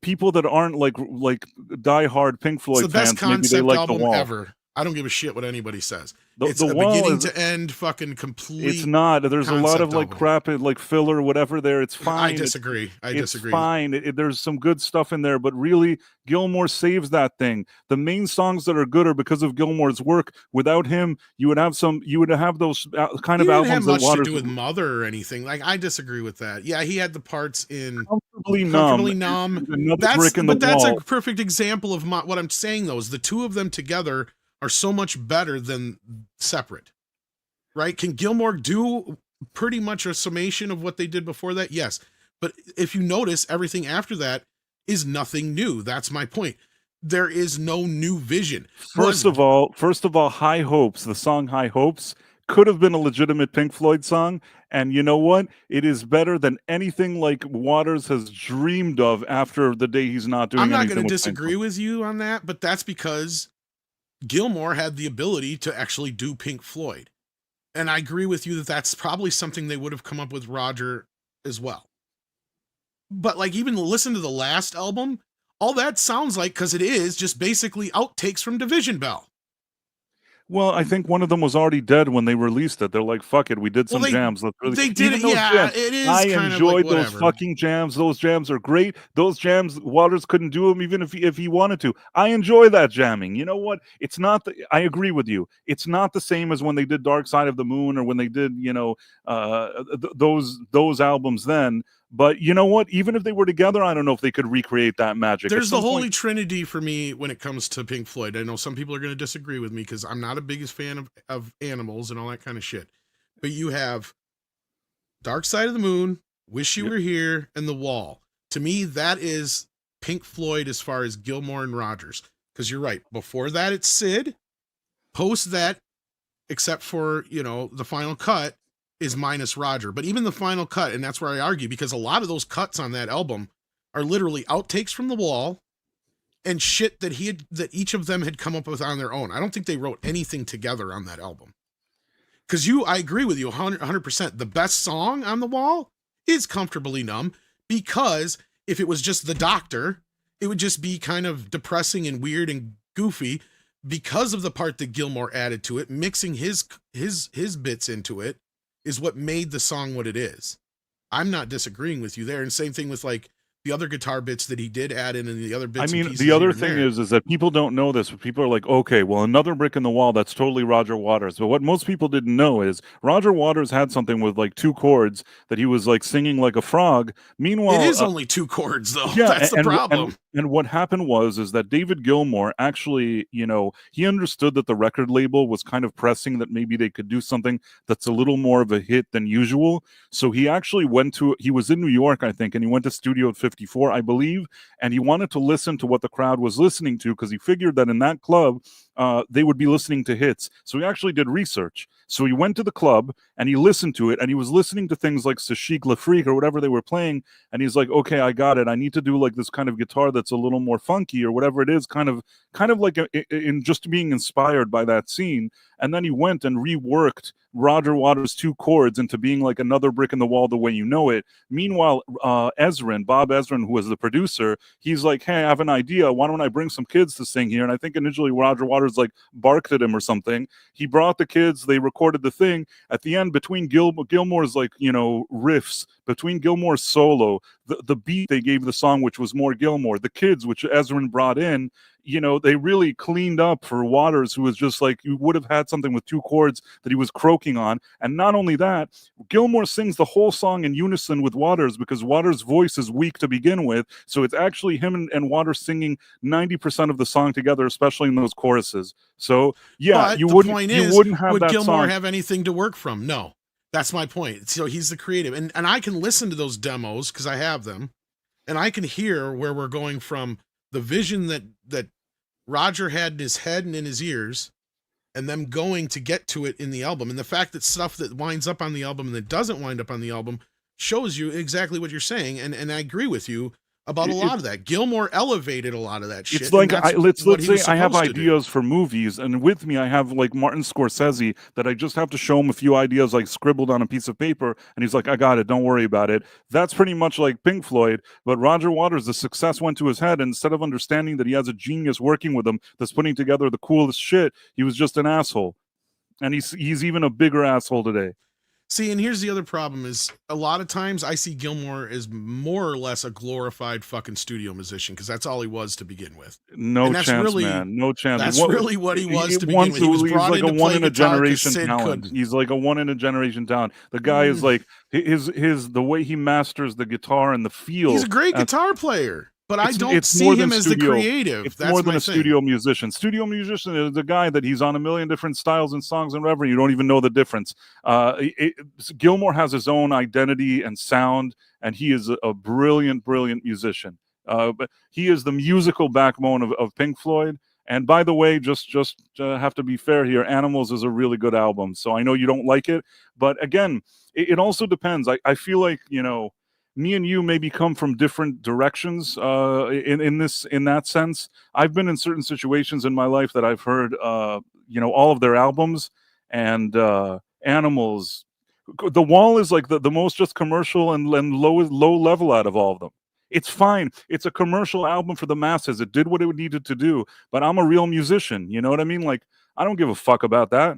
people that aren't like diehard Pink Floyd fans, maybe they like The Wall.
Ever. I don't give a shit what anybody says. It's
the
a beginning to end fucking complete.
It's not. There's a lot of like crap, like filler, whatever there. It's fine.
I disagree.
It's fine. There's some good stuff in there, but really, Gilmour saves that thing. The main songs that are good are because of Gilmour's work. Without him, you would have those kind of albums
have
that
much
Waters
to do with Mother or anything. Like, I disagree with that. Yeah, he had the parts in
Comfortably Numb.
That's a perfect example of what I'm saying. Though, is the two of them together are so much better than separate, right? Can Gilmour do pretty much a summation of what they did before that? Yes. But if you notice, everything after that is nothing new. That's my point. There is no new vision.
First of all, High Hopes, the song High Hopes could have been a legitimate Pink Floyd song. And you know what? It is better than anything like Waters has dreamed of after the day he's not doing anything.
I'm not going to disagree with you on that, but that's because Gilmour had the ability to actually do Pink Floyd. And I agree with you that that's probably something they would have come up with Roger as well. But like, even listen to the last album, all that sounds like, because it is just basically outtakes from Division Bell.
Well, I think one of them was already dead when they released it. They're like, "Fuck it, we did some jams."
They did it, yeah. It is.
I
kind
enjoyed
of like
those fucking jams. Those jams are great. Those jams, Waters couldn't do them even if he wanted to. I enjoy that jamming. You know what? It's not. I agree with you. It's not the same as when they did Dark Side of the Moon or when they did, those albums then. But you know what? Even if they were together, I don't know if they could recreate that magic.
There's the holy trinity for me when it comes to Pink Floyd. I know some people are going to disagree with me because I'm not a biggest fan of animals and all that kind of shit. But you have Dark Side of the Moon, Wish You Were Here, and The Wall. To me, that is Pink Floyd as far as Gilmour and Rogers. Because you're right. Before that, it's Sid. Post that, except for, the final cut, is minus Roger. But even the final cut, and that's where I argue, because a lot of those cuts on that album are literally outtakes from The Wall and shit that each of them had come up with on their own. I don't think they wrote anything together on that album. Because I agree with you 100%. The best song on The Wall is Comfortably Numb, because if it was just The Doctor it would just be kind of depressing and weird and goofy because of the part that Gilmour added to it. Mixing his bits into it is what made the song what it is. I'm not disagreeing with you there. And same thing with like the other guitar bits that he did add in and the other bits.
I
and
mean,
pieces
the other
here and
thing
there.
is that people don't know this, but people are like, okay, well, another brick in the wall, that's totally Roger Waters. But what most people didn't know is Roger Waters had something with like 2 chords that he was like singing like a frog. Meanwhile,
It is only 2 chords though.
yeah,
That's the problem.
And what happened is that David Gilmour actually, you know, he understood that the record label was kind of pressing that maybe they could do something that's a little more of a hit than usual. So he actually he was in New York, I think, and he went to Studio 54, I believe, and he wanted to listen to what the crowd was listening to because he figured that in that club, they would be listening to hits. So he actually did research. So he went to the club and he listened to it, and he was listening to things like Sashik Lafrique or whatever they were playing, and he's like, okay, I got it. I need to do like this kind of guitar that's a little more funky or whatever it is, kind of like in just being inspired by that scene. And then he went and reworked Roger Waters' 2 chords into being like another brick in the wall the way you know it. Meanwhile, Bob Ezrin, who was the producer, he's like, hey, I have an idea. Why don't I bring some kids to sing here? And I think initially Roger Waters like barked at him or something. He brought the kids, they recorded the thing. At the end, between Gilmour's like, you know, riffs, between Gilmour's solo, the beat they gave the song, which was more Gilmour, the kids, which Ezrin brought in, you know, they really cleaned up for Waters, who was just like, you would have had something with 2 chords that he was croaking on. And not only that, Gilmour sings the whole song in unison with Waters because Waters' voice is weak to begin with. So it's actually him and Waters singing 90% of the song together, especially in those choruses. So yeah,
but
you
the
wouldn't
point
you
is,
wouldn't have
would
that
Gilmour
song.
have anything to work from? No. That's my point. So he's the creative. And I can listen to those demos because I have them. And I can hear where we're going from the vision that Roger had in his head and in his ears, and them going to get to it in the album. And the fact that stuff that winds up on the album and that doesn't wind up on the album shows you exactly what you're saying. And I agree with you about a lot of that. Gilmour elevated a lot of that shit.
It's like let's say I have
supposed to do.
ideas for movies, and with me I have like Martin Scorsese that I just have to show him a few ideas like scribbled on a piece of paper, and he's like, I got it, don't worry about it. That's pretty much like Pink Floyd, but Roger Waters, the success went to his head, and instead of understanding that he has a genius working with him that's putting together the coolest shit, he was just an asshole. And he's even a bigger asshole today.
See, and here's the other problem is a lot of times I see Gilmour as more or less a glorified fucking studio musician because that's all he was to begin with.
No chance, really, man. No chance.
That's really what he was to begin with. He was brought
like
in
a
to play guitar 'cause
one-in-a-generation
Sid
talent.
couldn't.
He's like a one-in-a-generation talent. The guy is like the way he masters the guitar and the feel.
He's a great guitar player. But I don't see him as the creative.
It's more than a studio musician. Studio musician is the guy that he's on a million different styles and songs and whatever. You don't even know the difference. Gilmour has his own identity and sound, and he is a brilliant, brilliant musician. But he is the musical backbone of Pink Floyd. And by the way, just have to be fair here, Animals is a really good album. So I know you don't like it, but again, it also depends. I feel like, you know, me and you maybe come from different directions in that sense. I've been in certain situations in my life that I've heard, you know, all of their albums, and Animals. The Wall is like the most just commercial and low level out of all of them. It's fine. It's a commercial album for the masses. It did what it needed to do, but I'm a real musician. You know what I mean? Like, I don't give a fuck about that.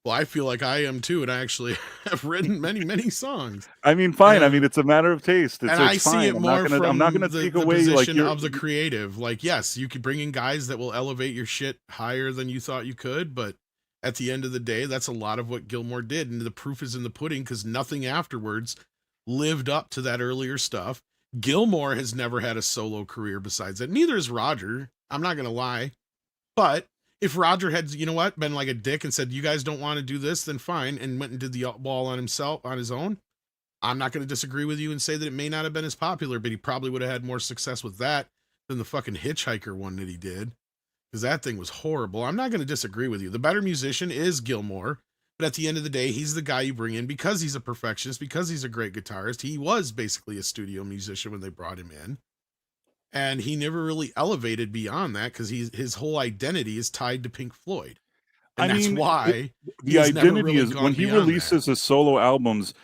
Well, I feel like I am too, and I actually have written many, many songs.
I mean, fine. I mean, it's a matter of taste.
And I see it more from I'm not gonna take away like of the creative. Like, yes, you could bring in guys that will elevate your shit higher than you thought you could, but at the end of the day, that's a lot of what Gilmour did, and the proof is in the pudding because nothing afterwards lived up to that earlier stuff. Gilmour has never had a solo career besides that. Neither is Roger. I'm not gonna lie, but if Roger had, you know what, been like a dick and said, you guys don't want to do this, then fine, and went and did the Wall on himself, on his own, I'm not going to disagree with you and say that it may not have been as popular, but he probably would have had more success with that than the fucking Hitchhiker one that he did, because that thing was horrible. I'm not going to disagree with you. The better musician is Gilmour, but at the end of the day, he's the guy you bring in because he's a perfectionist, because he's a great guitarist. He was basically a studio musician when they brought him in. And he never really elevated beyond that because his whole identity is tied to Pink Floyd. And
I
that's
mean,
why
the
he's never
identity
really
is
gone
when he
beyond that.
releases his solo albums.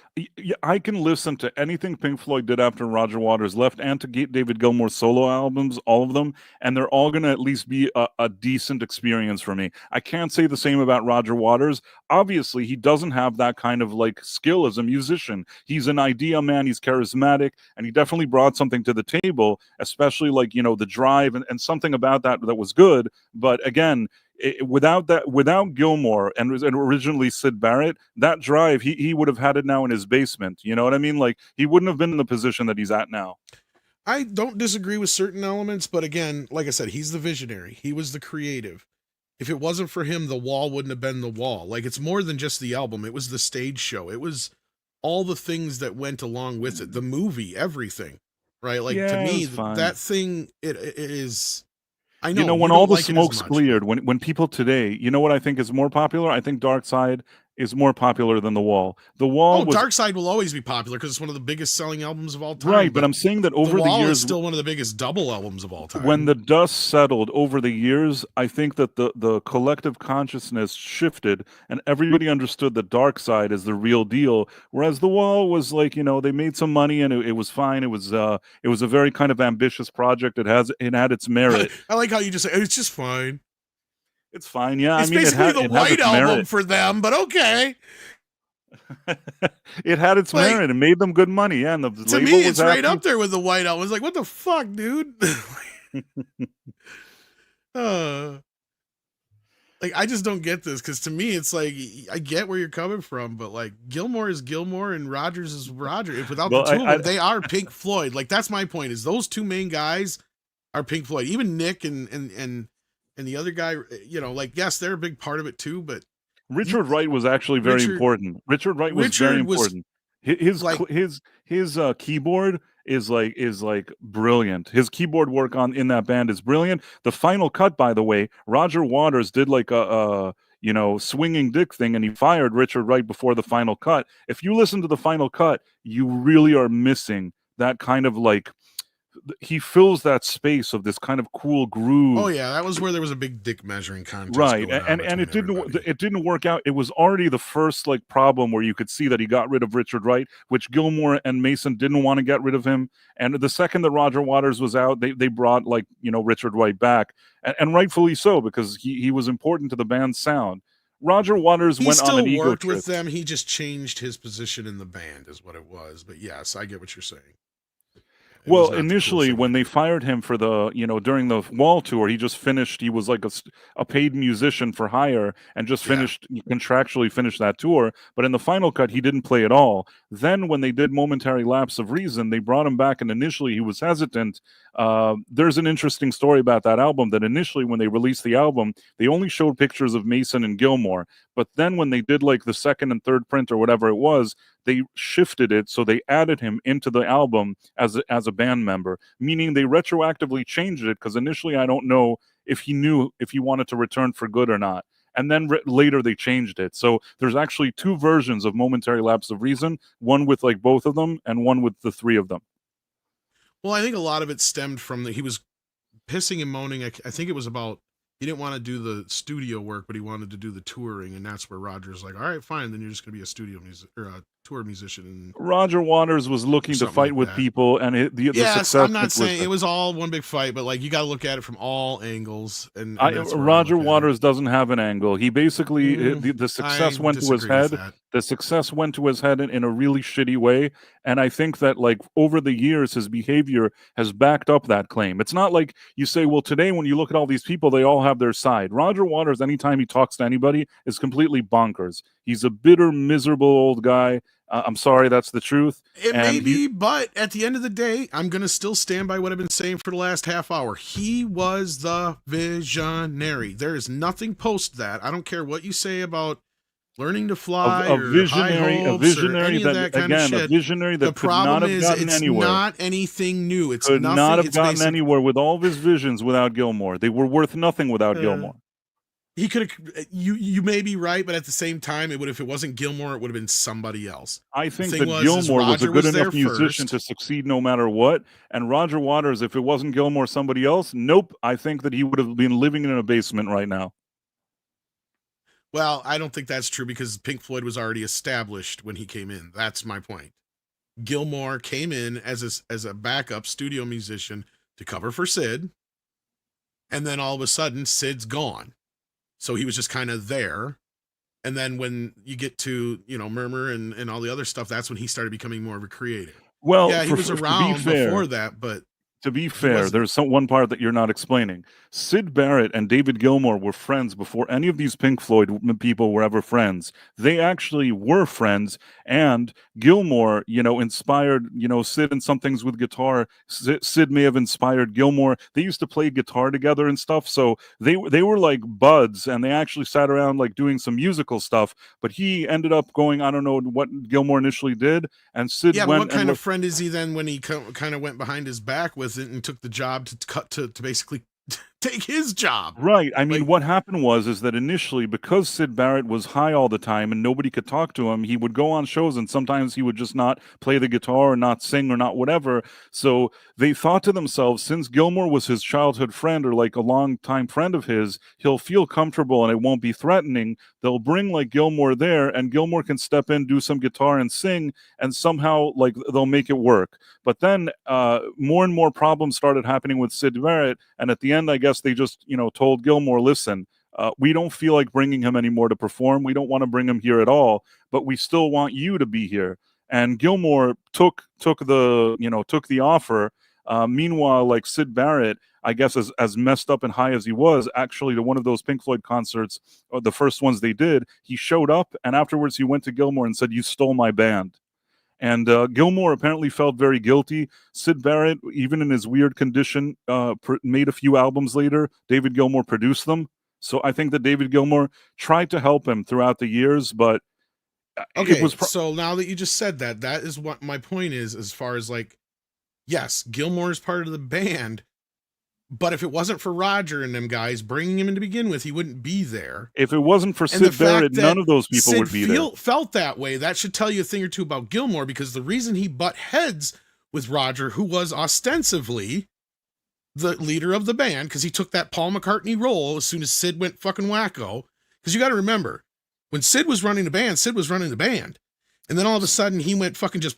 I can listen to anything Pink Floyd did after Roger Waters left, and to David Gilmour's solo albums, all of them, and they're all going to at least be a decent experience for me. I can't say the same about Roger Waters. Obviously, he doesn't have that kind of like skill as a musician. He's an idea man. He's charismatic, and he definitely brought something to the table, especially like, you know, the drive and something about that was good. But again, without Gilmour and originally Sid Barrett, that drive he would have had it now in his basement. You know what I mean? Like, he wouldn't have been in the position that he's at now.
I don't disagree with certain elements, but again, like I said, he's the visionary. He was the creative. If it wasn't for him, The Wall wouldn't have been The Wall. Like, it's more than just the album. It was the stage show. It was all the things that went along with it. The movie, everything, right? Like, to
Yeah, it
me,
was fine.
that thing, it is. I know,
You know, when
don't
all the
like it as
smoke's
much,
cleared,
but-
when people today, you know what I think is more popular? I think Dark Side is more popular than The Wall. The Wall
Oh,
was
Dark Side will always be popular because it's one of the biggest selling albums of all time.
right, but I'm saying that over
The
the
Wall is
years,
still one of the biggest double albums of all time.
when the dust settled over the years, I think that the collective consciousness shifted and everybody understood that Dark Side is the real deal, whereas The Wall was like, you know, they made some money and it was fine. It was a very kind of ambitious project. It had its merit.
I like how you just say it's just fine.
It's fine, yeah.
It's
I mean,
basically the
it has
White
its
Album
merit.
for them, but okay.
It had its
Like,
merit and made them good money. Yeah, and the
to
label
me,
was
it's right
happy.
up there with the White Album. It's like, what the fuck, dude? Like, I just don't get this because to me, it's like I get where you're coming from, but like Gilmour is Gilmour and Rogers is Roger. If without
Well,
the two of them, they are Pink Floyd. Like, that's my point. Is those two main guys are Pink Floyd. Even Nick and the other guy, you know, like, yes, they're a big part of it too, but
Richard Wright was actually very important. Richard Wright was very important. His keyboard is like brilliant. His keyboard work in that band is brilliant. The final cut, by the way, Roger Waters did like a you know, swinging dick thing, and he fired Richard Wright before the final cut. If you listen to the final cut, you really are missing that kind of like, he fills that space of this kind of cool groove.
oh yeah, that was where there was a big dick measuring contest,
Right,
going on
and
between
it didn't work out. It was already the first like problem where you could see that he got rid of Richard Wright, which Gilmour and Mason didn't want to get rid of him. And the second that Roger Waters was out, they brought, like, you know, Richard Wright back, and rightfully so, because he was important to the band's sound. Roger Waters
He
went on
still
an ego
worked
trip.
with them. He just changed his position in the band, is what it was. But yes, I get what you're saying. It was
Well,
not the
initially,
coolest
when
thing.
they fired him for the, you know, during the Wall tour, he just finished. He was like a paid musician for hire and just finished, contractually finished that tour. But in the final cut, he didn't play at all. Then, when they did Momentary Lapse of Reason, they brought him back, and initially he was hesitant. There's an interesting story about that album, that initially, when they released the album, they only showed pictures of Mason and Gilmour. But then when they did like the second and third print or whatever it was, they shifted it, so they added him into the album as a band member, meaning they retroactively changed it, because initially I don't know if he knew if he wanted to return for good or not. And then later they changed it. So there's actually two versions of Momentary Lapse of Reason, one with like both of them and one with the three of them.
Well, I think a lot of it stemmed from he was pissing and moaning. I think it was about he didn't want to do the studio work, but he wanted to do the touring, and that's where Roger's like, all right, fine, then you're just going to be a studio music or a tour musician. And
Roger Waters was looking to fight with people, and the
yes,
success
I'm not saying it was all one big fight, but like you got to look at it from all angles. And that's where
Roger Waters doesn't have an angle. He basically the success
I
went to his
disagree with
head.
that.
The success went to his head in a really shitty way, and I think that like over the years, his behavior has backed up that claim. It's not like you say, well, today when you look at all these people, they all have their side. Roger Waters, anytime he talks to anybody, is completely bonkers. He's a bitter, miserable old guy. I'm sorry, that's the truth.
It may be, but at the end of the day, I'm going to still stand by what I've been saying for the last half hour. He was the visionary. There is nothing post that. I don't care what you say about learning to fly
a visionary
that kind of shit.
a visionary that
the
could not
problem
have
is
gotten
it's
anywhere.
not anything new. It's
Could
nothing.
not have
it's
gotten anywhere with all of his visions without Gilmour. They were worth nothing without Gilmour.
He could have. You may be right, but at the same time, it would. If it wasn't Gilmour, it would have been somebody else.
I think that Gilmour was a good enough musician to succeed no matter what. And Roger Waters, if it wasn't Gilmour, somebody else, nope. I think that he would have been living in a basement right now.
Well, I don't think that's true because Pink Floyd was already established when he came in. That's my point. Gilmore came in as a backup studio musician to cover for Sid, and then all of a sudden Sid's gone. So he was just kind of there. And then when you get to, Murmur and all the other stuff, that's when he started becoming more of a creative.
Well,
Yeah, he was
to be
around
fair,
before that, but
to be
he
fair,
wasn't.
there's one part that you're not explaining. Sid Barrett and David Gilmour were friends before any of these Pink Floyd people were ever friends. They actually were friends, and Gilmour, inspired, Sid in some things with guitar. Sid may have inspired Gilmour. They used to play guitar together and stuff, so they were like buds, and they actually sat around like doing some musical stuff. But he ended up going, I don't know what Gilmour initially did, and Sid
Yeah, but
went
what kind
and
of friend is he then when he kind of went behind his back with it and took the job to basically take his job?
Right. I mean,
Like,
what happened was that initially, because Sid Barrett was high all the time and nobody could talk to him, he would go on shows and sometimes he would just not play the guitar or not sing or not whatever. So they thought to themselves, since Gilmour was his childhood friend or like a long-time friend of his, he'll feel comfortable and it won't be threatening. They'll bring like Gilmour there and Gilmour can step in, do some guitar and sing, and somehow like they'll make it work. But then more and more problems started happening with Sid Barrett, and at the end, I guess they just told Gilmour, listen, we don't feel like bringing him anymore to perform. We don't want to bring him here at all, but we still want you to be here. And Gilmour took the offer. Meanwhile, like Sid Barrett, I guess as messed up and high as he was, actually to one of those Pink Floyd concerts, or the first ones they did, he showed up and afterwards he went to Gilmour and said, "You stole my band." And Gilmour apparently felt very guilty. Sid Barrett, even in his weird condition, made a few albums later. David Gilmour produced them. So I think that David Gilmour tried to help him throughout the years, but
okay,
it was...
so now that you just said that, that is what my point is as far as like, yes, Gilmour is part of the band, but if it wasn't for Roger and them guys bringing him in to begin with, he wouldn't be there.
If it wasn't for
And the
Sid Barrett,
fact that
none of those people
Sid
would be there.
felt that way, that should tell you a thing or two about Gilmour, because the reason he butt heads with Roger, who was ostensibly the leader of the band, because he took that Paul McCartney role as soon as Sid went fucking wacko. Because you got to remember, when Sid was running the band, Sid was running the band. And then all of a sudden he went fucking just...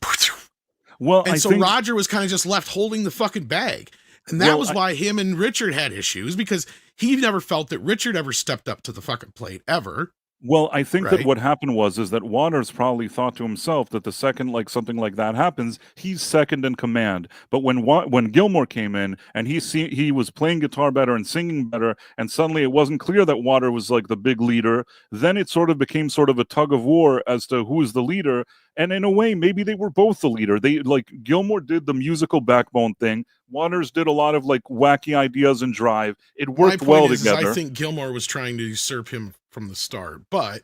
Well,
and so Roger was kind of just left holding the fucking bag. And that was why him and Richard had issues, because he never felt that Richard ever stepped up to the fucking plate, ever.
Well, I think that
Right.
what happened is that Waters probably thought to himself that the second like something like that happens, he's second in command. But when Gilmour came in and he was playing guitar better and singing better, and suddenly it wasn't clear that Waters was like the big leader, then it sort of became sort of a tug of war as to who is the leader. And in a way, maybe they were both the leader. They like Gilmour did the musical backbone thing. Waters did a lot of like wacky ideas and drive. It worked well together.
I think Gilmour was trying to usurp him from the start, but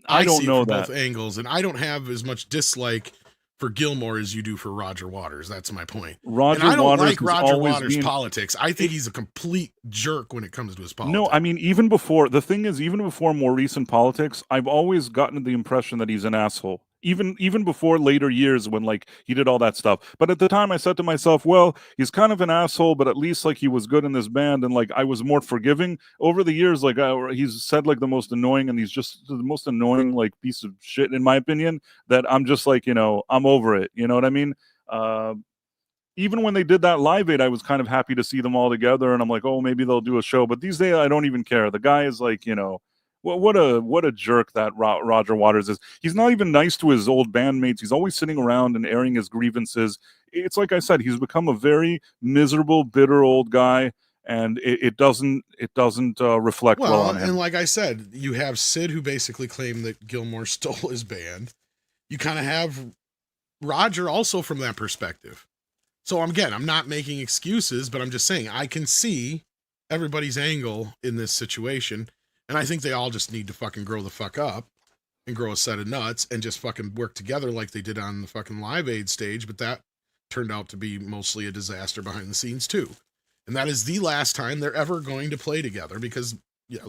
I don't
see
know
it from
that.
both angles, and I don't have as much dislike for Gilmour as you do for Roger Waters. That's my point.
Roger
and I don't
Waters
like
has
Roger
always
Waters'
been...
politics. I think he's a complete jerk when it comes to his politics.
No, I mean, even before more recent politics, I've always gotten the impression that he's an asshole. Even before later years when like he did all that stuff. But at the time I said to myself, well, he's kind of an asshole, but at least like he was good in this band, and like I was more forgiving. Over the years, like he's said like the most annoying, and he's just the most annoying like piece of shit in my opinion, that I'm just like, I'm over it. You know what I mean? Even when they did that Live Aid, I was kind of happy to see them all together, and I'm like, oh, maybe they'll do a show. But these days, I don't even care. The guy is like, what a jerk that Roger Waters is. He's not even nice to his old bandmates. He's always sitting around and airing his grievances. It's like I said, he's become a very miserable, bitter old guy, and it doesn't reflect well on him.
And like I said, you have Sid, who basically claimed that Gilmour stole his band. You kind of have Roger also from that perspective. So I'm not making excuses, but I'm just saying I can see everybody's angle in this situation. And I think they all just need to fucking grow the fuck up and grow a set of nuts and just fucking work together like they did on the fucking Live Aid stage. But that turned out to be mostly a disaster behind the scenes too. And that is the last time they're ever going to play together because,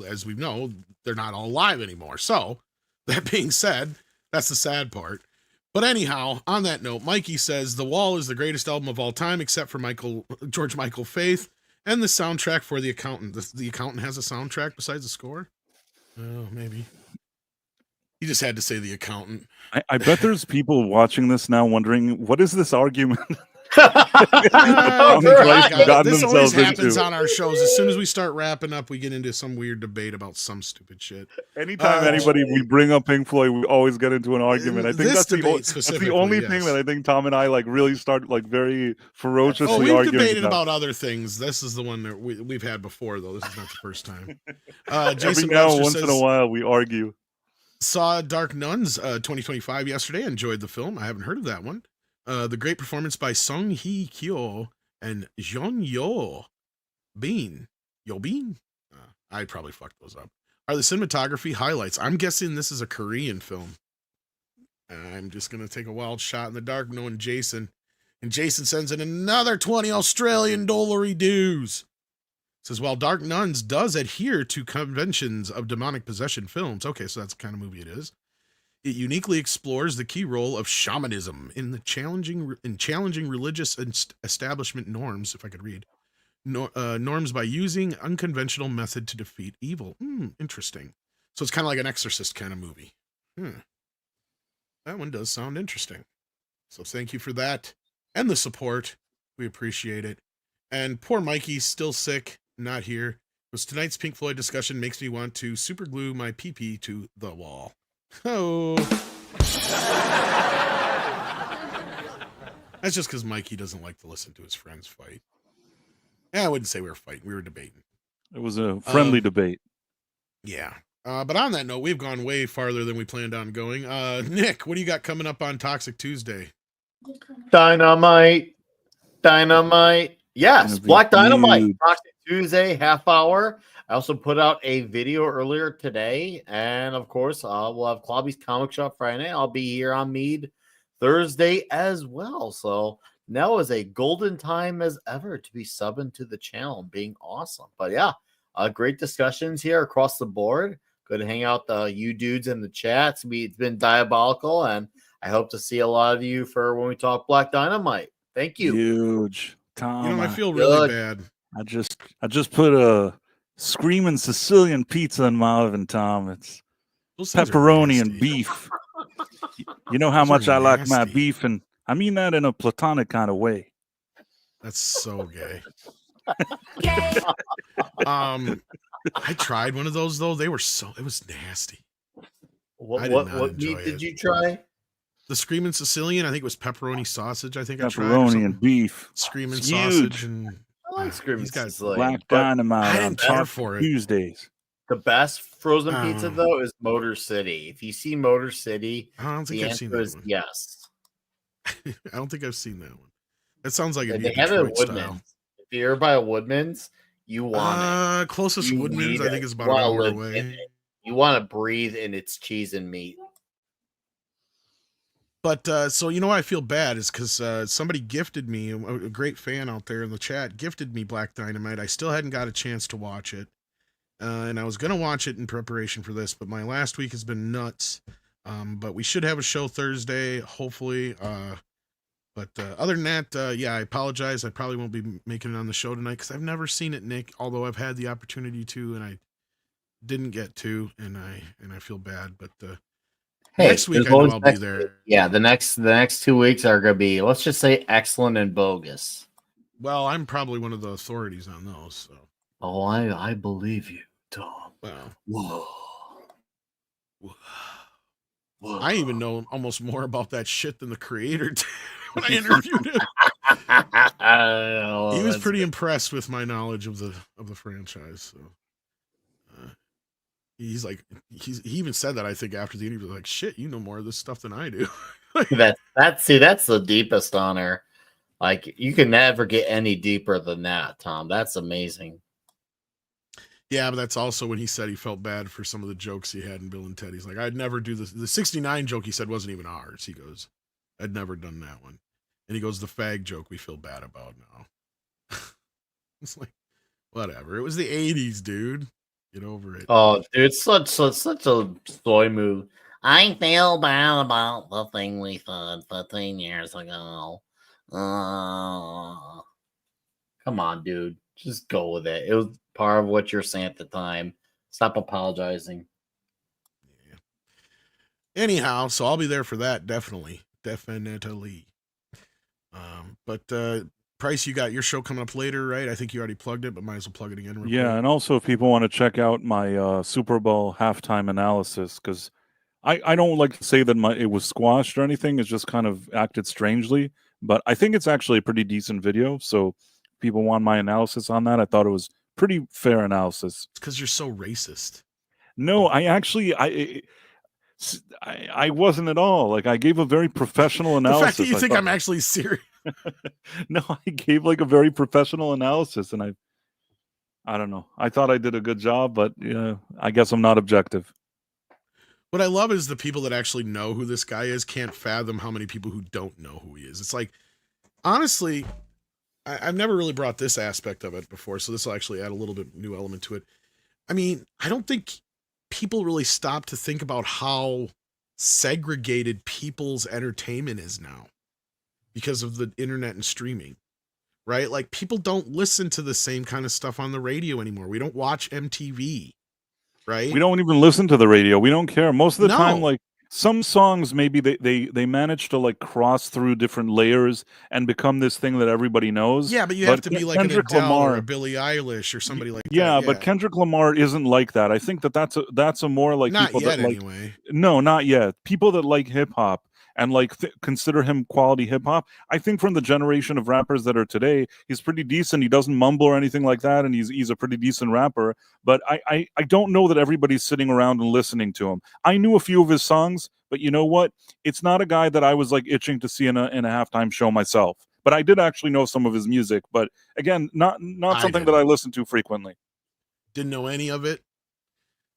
as we know, they're not all live anymore. So that being said, that's the sad part. But anyhow, on that note, Mikey says The Wall is the greatest album of all time, except for George Michael Faith. And the soundtrack for The Accountant. The Accountant has a soundtrack besides the score? Oh, maybe. You just had to say the accountant.
I bet there's people watching this now wondering, what is this argument?
No,
This
gotten
always
themselves
happens
into.
on our shows. As soon as we start wrapping up, we get into some weird debate about some stupid shit.
Anytime we bring up Pink Floyd, we always get into an argument. I think
This
that's
debate
that's the
specifically,
only thing
yes.
that I think Tom and I like really start like very ferociously
we've
arguing
debated about other things. This is the one that we've had before, though. This is not the first time. Jason
Every now
Webster
once in a
says,
while we argue.
saw Dark Nuns 2025 yesterday. Enjoyed the film. I haven't heard of that one. The great performance by Song Hee Kyo and Jeon Yo Bean. Yo Bean? I probably fucked those up. Are the cinematography highlights? I'm guessing this is a Korean film. I'm just going to take a wild shot in the dark knowing Jason. And Jason sends in another 20 Australian dollary dues. Says, while Dark Nuns does adhere to conventions of demonic possession films. Okay, so that's the kind of movie it is. It uniquely explores the key role of shamanism in the challenging religious establishment norms, if I could read, norms by using unconventional method to defeat evil. Interesting. So it's kind of like an Exorcist kind of movie. That one does sound interesting. So thank you for that and the support. We appreciate it. And poor Mikey's still sick, not here. Was tonight's Pink Floyd discussion makes me want to super glue my pee-pee to the wall. Oh. That's just because Mikey doesn't like to listen to his friends fight. I wouldn't say we were fighting. We were debating.
It was a friendly debate.
Yeah. But on that note, we've gone way farther than we planned on going. Nick, what do you got coming up on Toxic Tuesday?
Dynamite. Yes, Black Dynamite.
huge.
Toxic Tuesday, half hour. I also put out a video earlier today. And of course, we'll have Clobby's Comic Shop Friday. I'll be here on Mead Thursday as well. So now is a golden time as ever to be subbing to the channel and being awesome. But yeah, great discussions here across the board. Good to hang out you dudes in the chat. It's been diabolical, and I hope to see a lot of you for when we talk Black Dynamite. Thank you.
Huge. Tom,
I feel really bad.
I just put a screaming Sicilian pizza in my oven, Tom. It's pepperoni and beef. You know how much I like my beef, and I mean that in a platonic kind of way.
That's so gay. I tried one of those though. It was nasty.
What meat did you try?
The Screaming Sicilian. I think it was pepperoni sausage. I tried
pepperoni and beef.
Screaming sausage and
I like Screaming Sicilian.
Black Dynamite.
I didn't care for it.
Tuesdays.
The best frozen pizza though is Motor City. If you see Motor City,
I don't think I've seen that one.
Yes.
I don't think I've seen that one. That sounds like
they have it at Woodman's. If you're by a Woodman's, you want it.
Closest Woodman's, I think, is about an hour away.
You want to breathe in its cheese and meat.
But so I feel bad is because somebody gifted me, a great fan out there in the chat, gifted me Black Dynamite. I still hadn't got a chance to watch it. And I was going to watch it in preparation for this, but my last week has been nuts. But we should have a show Thursday, hopefully. But other than that, I apologize. I probably won't be making it on the show tonight because I've never seen it, Nick, although I've had the opportunity to, and I didn't get to, and I feel bad. But next week I know I'll be there.
Yeah, the next 2 weeks are going to be, let's just say, excellent and bogus.
Well, I'm probably one of the authorities on those. So.
Oh, I believe you, Tom.
Wow. Whoa. I even know almost more about that shit than the creator did when I interviewed him. He was pretty impressed with my knowledge of the franchise. So he's like, he even said that, I think, after the interview, like, shit, you know more of this stuff than I do.
that's the deepest honor. Like, you can never get any deeper than that, Tom. That's amazing.
Yeah, but that's also when he said he felt bad for some of the jokes he had in Bill and Ted. He's like, I'd never do this. The 69 joke he said wasn't even ours. He goes, I'd never done that one. And he goes, the fag joke we feel bad about now. It's like, whatever. It was the 80s, dude. Get over it.
Oh, dude, it's such a soy move. I feel bad about the thing we said 15 years ago. Come on, dude. Just go with it. It was part of what you're saying at the time. Stop apologizing.
Anyhow, so I'll be there for that, definitely. But Price, you got your show coming up later, right? I think you already plugged it, but might as well plug it again real
Yeah,
quick.
and also if people want to check out my Super Bowl halftime analysis, because I don't like to say that it was squashed or anything. It's just kind of acted strangely, but I think it's actually a pretty decent video. So if people want my analysis on that, I thought it was pretty fair analysis.
It's because you're so racist.
No, I wasn't at all. Like, I gave a very professional
The
analysis.
fact that you think I'm actually serious.
No, I gave like a very professional analysis, and I don't know. I thought I did a good job, but I guess I'm not objective.
What I love is the people that actually know who this guy is can't fathom how many people who don't know who he is. It's like, honestly, I've never really brought this aspect of it before, so this will actually add a little bit new element to it. I mean, I don't think people really stop to think about how segregated people's entertainment is now because of the internet and streaming, right? Like, people don't listen to the same kind of stuff on the radio anymore. We don't watch MTV, right?
We don't even listen to the radio. We don't care. Most of the time,
No.
like some songs, maybe they manage to like cross through different layers and become this thing that everybody knows.
Yeah, but you have to be like
Kendrick
an Adele or
Lamar,
a Billie Eilish or somebody like
yeah,
that.
but Kendrick Lamar isn't like that. I think that's a more like
Not
people
yet,
that like
anyway.
no, not yet. People that like hip hop and like consider him quality hip hop. I think from the generation of rappers that are today, he's pretty decent. He doesn't mumble or anything like that, and he's a pretty decent rapper. But I don't know that everybody's sitting around and listening to him. I knew a few of his songs, but you know what? It's not a guy that I was like itching to see in a halftime show myself. But I did actually know some of his music. But again, not something that I listen to frequently.
Didn't know any of it.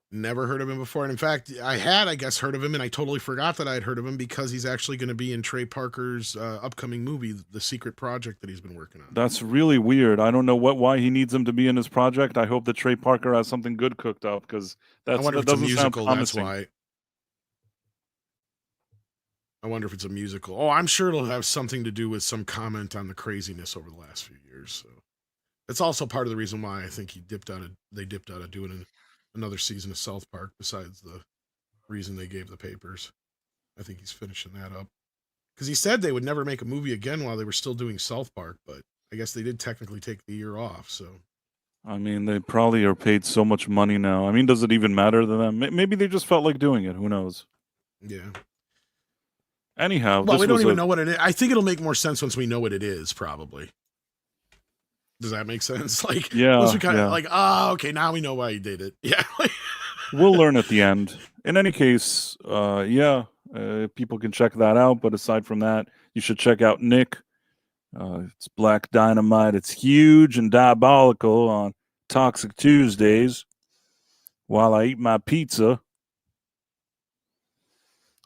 Never heard of him before. And in fact, I guess, heard of him, and I totally forgot that I had heard of him because he's actually going to be in Trey Parker's upcoming movie, The Secret Project, that he's been working on.
That's really weird. I don't know why he needs him to be in his project. I hope that Trey Parker has something good cooked up, because
I wonder if it's a musical. That's
promising.
why. I wonder if it's a musical. Oh, I'm sure it'll have something to do with some comment on the craziness over the last few years. So that's also part of the reason why I think they dipped out of doing another season of South Park, besides the reason they gave the papers. I think he's finishing that up. Because he said they would never make a movie again while they were still doing South Park, but I guess they did technically take the year off, so.
I mean, they probably are paid so much money now. I mean, does it even matter to them? Maybe they just felt like doing it. Who knows?
Yeah.
Anyhow,
well, we don't even know what it is. I think it'll make more sense once we know what it is, probably. Does that make sense? Like,
yeah,
once we kind of like, okay, now we know why he did it. Yeah.
We'll learn at the end. In any case, people can check that out. But aside from that, you should check out Nick. It's Black Dynamite. It's huge and diabolical on Toxic Tuesdays while I eat my pizza.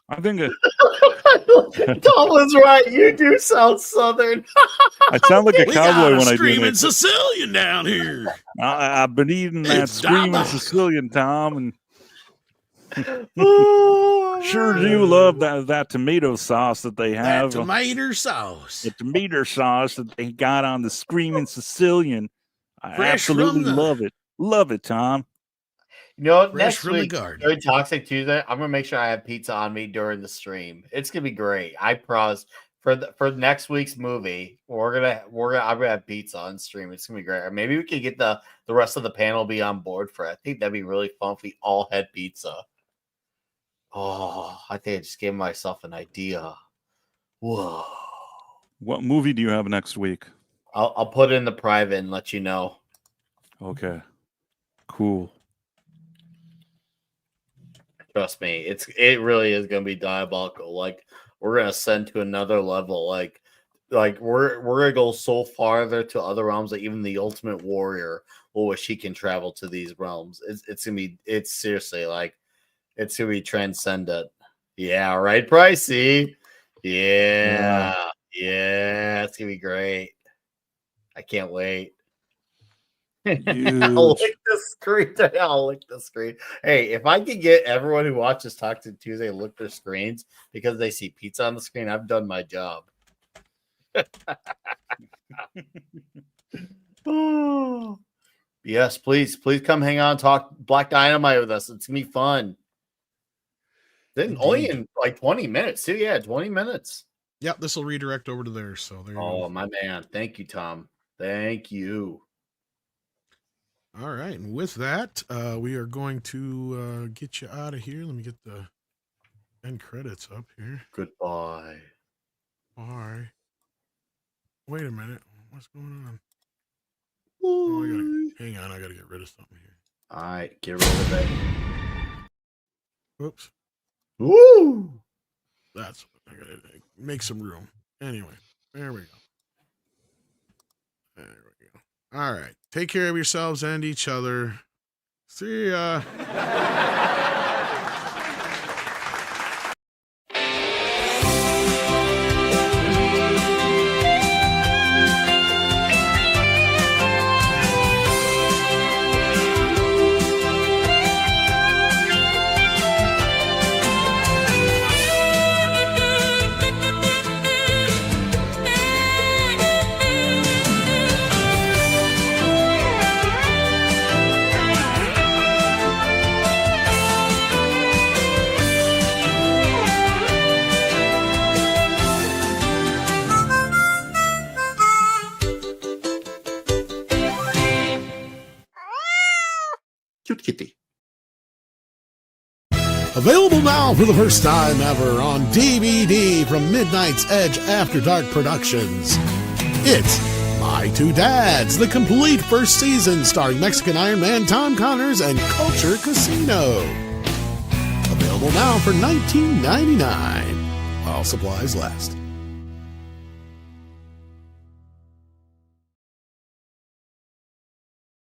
I think
Tom was right. You do sound Southern.
I sound like a cowboy when I do
screaming Sicilian down here.
I've been eating that screaming Sicilian, Tom, and sure do love that tomato sauce that they have.
That tomato sauce.
The tomato sauce that they got on the screaming Sicilian. I
Fresh
absolutely love it. Love it, Tom.
You know,
Fresh
next
from the
week
garden.
during Toxic Tuesday, I'm gonna make sure I have pizza on me during the stream. It's gonna be great. I promise. For next week's movie, I'm gonna have pizza on stream. It's gonna be great. Or maybe we could get the rest of the panel be on board for it. I think that'd be really fun if we all had pizza. Oh, I think I just gave myself an idea. Whoa.
What movie do you have next week?
I'll put it in the private and let you know.
Okay. Cool.
Trust me, it really is gonna be diabolical. Like, we're gonna send to another level. Like we're gonna go so farther to other realms that even the Ultimate Warrior will wish he can travel to these realms. It's gonna be seriously like it's gonna be transcendent. Yeah, right, Pricey. Yeah, it's gonna be great. I can't wait. I'll lick the screen. I'll lick the screen. Hey, if I can get everyone who watches Toxic Tuesday to lick their screens because they see pizza on the screen, I've done my job. Oh. Yes, please come hang on, talk Black Dynamite with us. It's gonna be fun. Then only in like 20 minutes too. Yeah, 20 minutes.
Yep, this will redirect over to there. So there you
Oh,
go.
my man. Thank you, Tom. Thank you.
All right, and with that, we are going to get you out of here. Let me get the end credits up here.
Goodbye.
Bye. Wait a minute. What's going on? Oh, hang on. I gotta get rid of something here.
All right, get rid of it.
Whoops.
Woo!
That's I gotta make some room. Anyway, there we go. There we go. All right. Take care of yourselves and each other. See ya.
Cute kitty.
Available now for the first time ever on DVD from Midnight's Edge After Dark Productions. It's My Two Dads, the complete first season starring Mexican Iron Man Tom Connors and Culture Casino. Available now for $19.99 while supplies last.